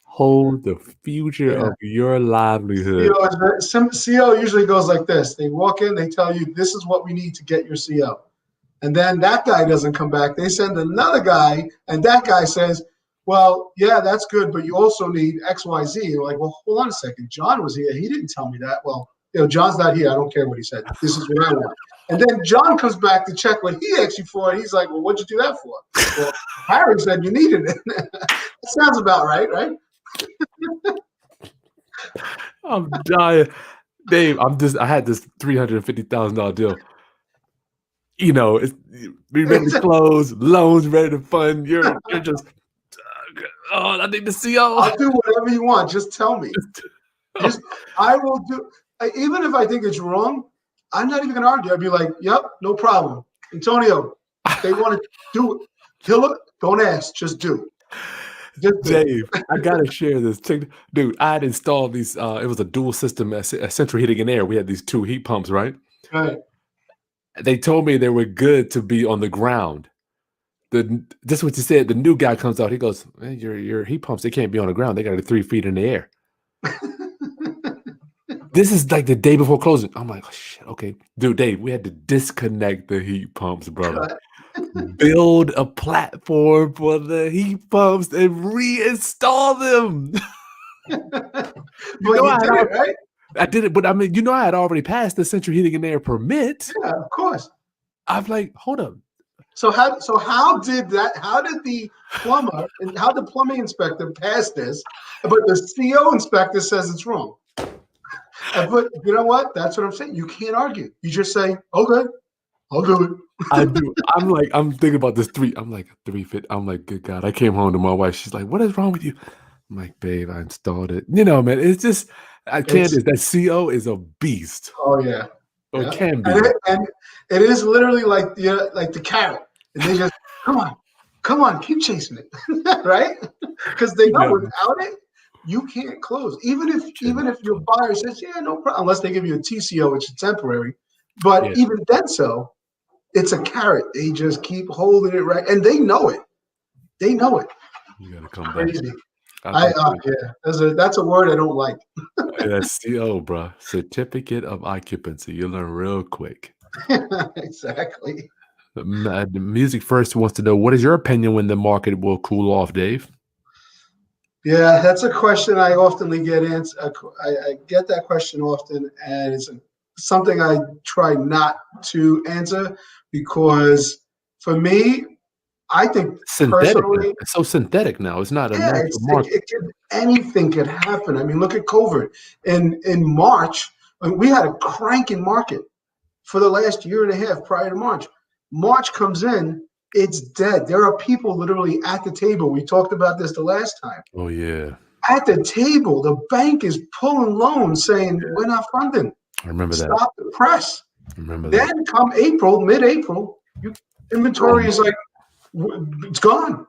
hold the future Yeah. of your livelihood. CO, CO usually goes like this. They walk in, they tell you, this is what we need to get your CO. And then that guy doesn't come back. They send another guy, and that guy says, well, yeah, that's good, but you also need X, Y, Z. You're like, well, hold on a second. John was here. He didn't tell me that. Well, John's not here. I don't care what he said. This is what I want. And then John comes back to check what he asked you for, and he's like, well, what'd you do that for? Well, Harry said you needed it. That sounds about right, right? I'm dying. Dave, I had this $350,000 deal. You know, it's be ready to close, loans ready to fund. You're just, oh, I need the CO. I'll do whatever you want. Just tell me. I will do. Even if I think it's wrong, I'm not even going to argue. I'd be like, yep, no problem. Antonio, they want to do it. Don't ask, just do. Dave, I gotta share this. Dude, I had installed these. It was a dual system, central heating and air. We had these 2 heat pumps, right? Right. They told me they were good to be on the ground. This is what you said. The new guy comes out. He goes, "Man, your heat pumps, they can't be on the ground. They got to be 3 feet in the air." This is like the day before closing. I'm like, oh, shit, okay. Dude, Dave, we had to disconnect the heat pumps, brother. Build a platform for the heat pumps and reinstall them. Right? I did it, but I mean, I had already passed the central heating and air permit. Yeah, of course. I'm like, hold up. So how did the plumber and how the plumbing inspector pass this, but the CO inspector says it's wrong? But you know what? That's what I'm saying. You can't argue. You just say, okay, I'll do it. I do. I'm thinking about this 3. I'm like 350. I'm like, good God. I came home to my wife. She's like, what is wrong with you? I'm like, babe, I installed it. Man, it's just, I can't. That CO is a beast. Oh yeah. Or it can be. And it is literally like the carrot. And they just come on, keep chasing it, right? Because they know without it, you can't close. Even if your buyer says, yeah, no problem, unless they give you a TCO, which is temporary. But even then, it's a carrot. They just keep holding it right, and they know it. They know it. You gotta come crazy. back. That's a word I don't like. That's CO, bro. Certificate of occupancy. You learn real quick. Exactly. The Music First wants to know, what is your opinion when the market will cool off, Dave? Yeah, that's a question I often get answered. I get that question often, and it's something I try not to answer because for me, I think personally, it's so synthetic now. It's not a natural market. Anything could happen. I mean, look at COVID. In March, we had a cranking market for the last year and a half prior to March. March comes in, it's dead. There are people literally at the table. We talked about this the last time. Oh, yeah. At the table, the bank is pulling loans saying, we're not funding. I remember that. Stop the press. I remember that. Then come mid-April, inventory is like, it's gone.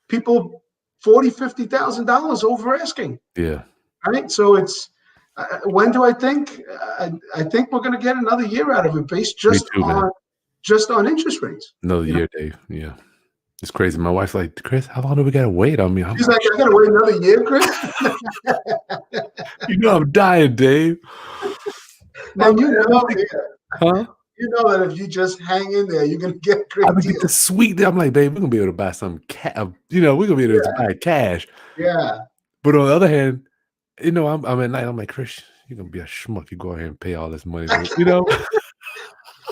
People $40,000, $50,000 over asking. Yeah. Right. So it's when do I think? I think we're going to get another year out of it based just on interest rates. Another year, Dave. Yeah. It's crazy. My wife's like, Chris, how long do we got to wait on me? She's like, I got to wait another year, Chris. I'm dying, Dave. Now huh? You know that if you just hang in there, you're gonna get great. I'm gonna get the sweet. I'm like, babe, we're gonna be able to buy some we're gonna be able to buy cash. Yeah. But on the other hand, I'm at night. I'm like, Chris, you're gonna be a schmuck. You go ahead and pay all this money.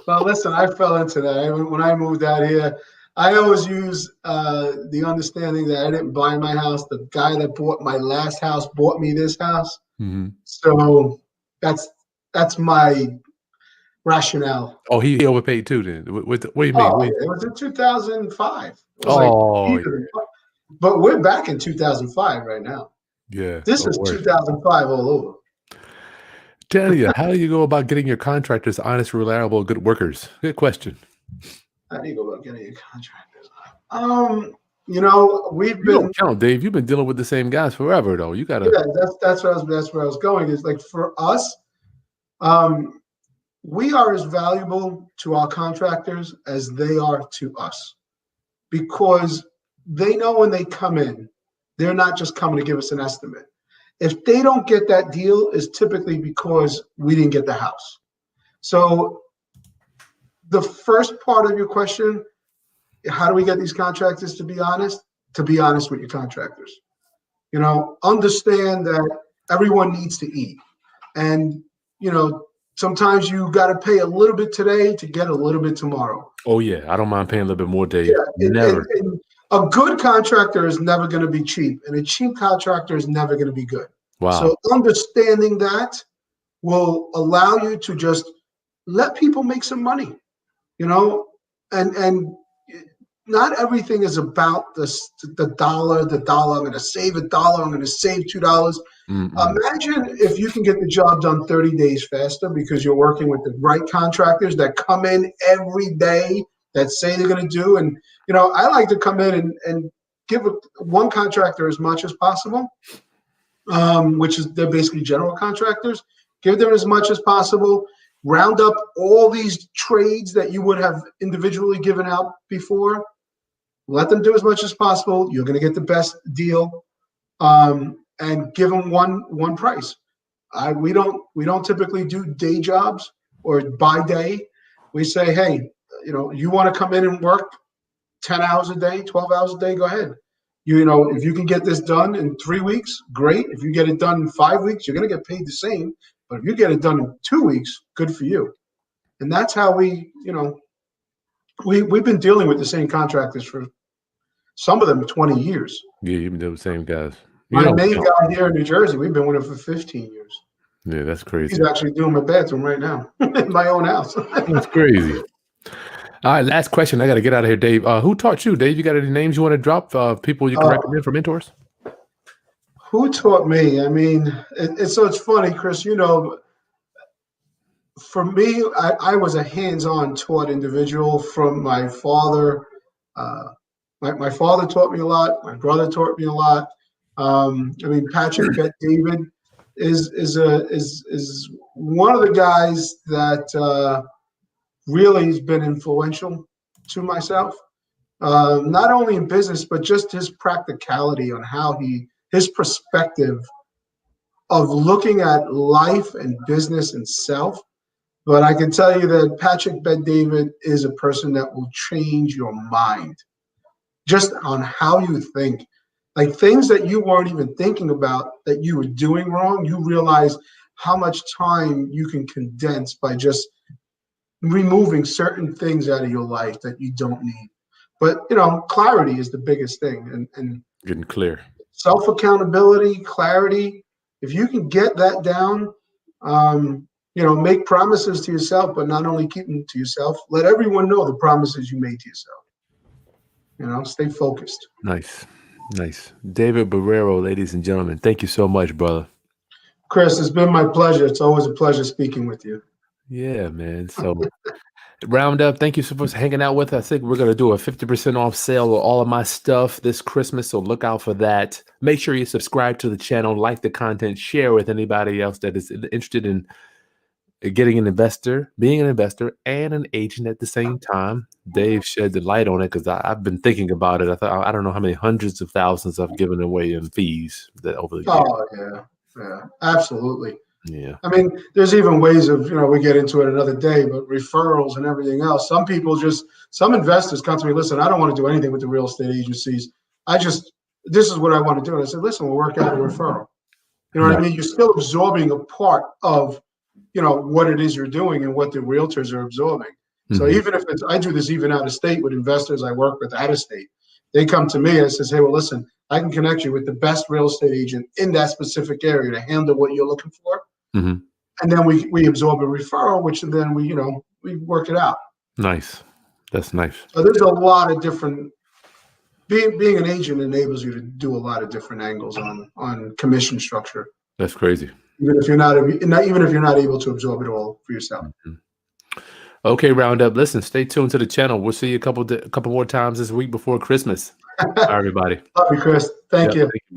Well, listen, I fell into that when I moved out here. I always use the understanding that I didn't buy my house. The guy that bought my last house bought me this house. Mm-hmm. So that's my rationale. Oh, he overpaid too. Then what do you mean? It was in 2005. Yeah. But we're back in 2005 right now. Yeah, this is 2005 all over. Tell you, how do you go about getting your contractors honest, reliable, good workers? Good question. How do you go about getting your contractors? We've been. Don't count, Dave. You've been dealing with the same guys forever, though. You gotta. Yeah, that's where I was going. Is like for us, we are as valuable to our contractors as they are to us, because they know when they come in, they're not just coming to give us an estimate. If they don't get that deal, it's typically because we didn't get the house. So the first part of your question, how do we get these contractors to be honest? To be honest with your contractors. Understand that everyone needs to eat. And, sometimes you got to pay a little bit today to get a little bit tomorrow. Oh, yeah. I don't mind paying a little bit more, Dave. Yeah, Never. and a good contractor is never going to be cheap, and a cheap contractor is never going to be good. Wow. So understanding that will allow you to just let people make some money, and not everything is about the dollar. I'm going to save $1. I'm going to save $2. Imagine if you can get the job done 30 days faster because you're working with the right contractors that come in every day that say they're going to do. And, I like to come in and give one contractor as much as possible, which is they're basically general contractors. Give them as much as possible. Round up all these trades that you would have individually given out before. Let them do as much as possible. You're going to get the best deal, and give them one price. We don't typically do day jobs or by day. We say, hey, you want to come in and work 10 hours a day, 12 hours a day, go ahead. If you can get this done in 3 weeks, great. If you get it done in 5 weeks, you're going to get paid the same. But if you get it done in 2 weeks, good for you. And that's how we've been dealing with the same contractors for some of them 20 years. Yeah, you've been doing the same guys. My main guy here in New Jersey, we've been with him for 15 years. Yeah, that's crazy. He's actually doing my bathroom right now in my own house. That's crazy. All right, last question. I got to get out of here, Dave. Who taught you, Dave? You got any names you want to drop? People you can recommend for mentors? Who taught me? I mean, it's funny, Chris. For me, I was a hands-on taught individual from my father. My father taught me a lot. My brother taught me a lot. Patrick Bet-David is one of the guys that really has been influential to myself, not only in business but just his practicality on how his perspective of looking at life and business and self. But I can tell you that Patrick Bet-David is a person that will change your mind just on how you think. Like things that you weren't even thinking about that you were doing wrong, you realize how much time you can condense by just removing certain things out of your life that you don't need. But, clarity is the biggest thing. And getting clear. Self-accountability, clarity. If you can get that down, make promises to yourself, but not only keep them to yourself. Let everyone know the promises you made to yourself. Stay focused. Nice. David Barrero, ladies and gentlemen, thank you so much, brother. Chris, it's been my pleasure. It's always a pleasure speaking with you. Yeah, man. So Roundup, thank you so much for hanging out with us. I think we're going to do a 50% off sale of all of my stuff this Christmas, so look out for that. Make sure you subscribe to the channel, like the content, share with anybody else that is interested in getting an investor, being an investor, and an agent at the same time. Dave shed the light on it because I've been thinking about it. I don't know how many hundreds of thousands I've given away in fees over the years. Oh, yeah, absolutely. Yeah. There's even ways of, we get into it another day, but referrals and everything else. Some investors come to me, listen, I don't want to do anything with the real estate agencies. This is what I want to do. And I said, listen, we'll work out a referral. You know what I mean? You're still absorbing a part of, what it is you're doing and what the realtors are absorbing. So even if I do this even out of state with investors I work with out of state, they come to me and says, hey, well, listen, I can connect you with the best real estate agent in that specific area to handle what you're looking for. And then we absorb a referral, which then we work it out. Nice. That's nice. So there's a lot of different, being an agent enables you to do a lot of different angles on commission structure. That's crazy. Even if you're not able to absorb it all for yourself. Okay, Roundup. Listen, stay tuned to the channel. We'll see you a couple more times this week before Christmas. Bye, everybody. Love you, Chris. Thank you. Thank you.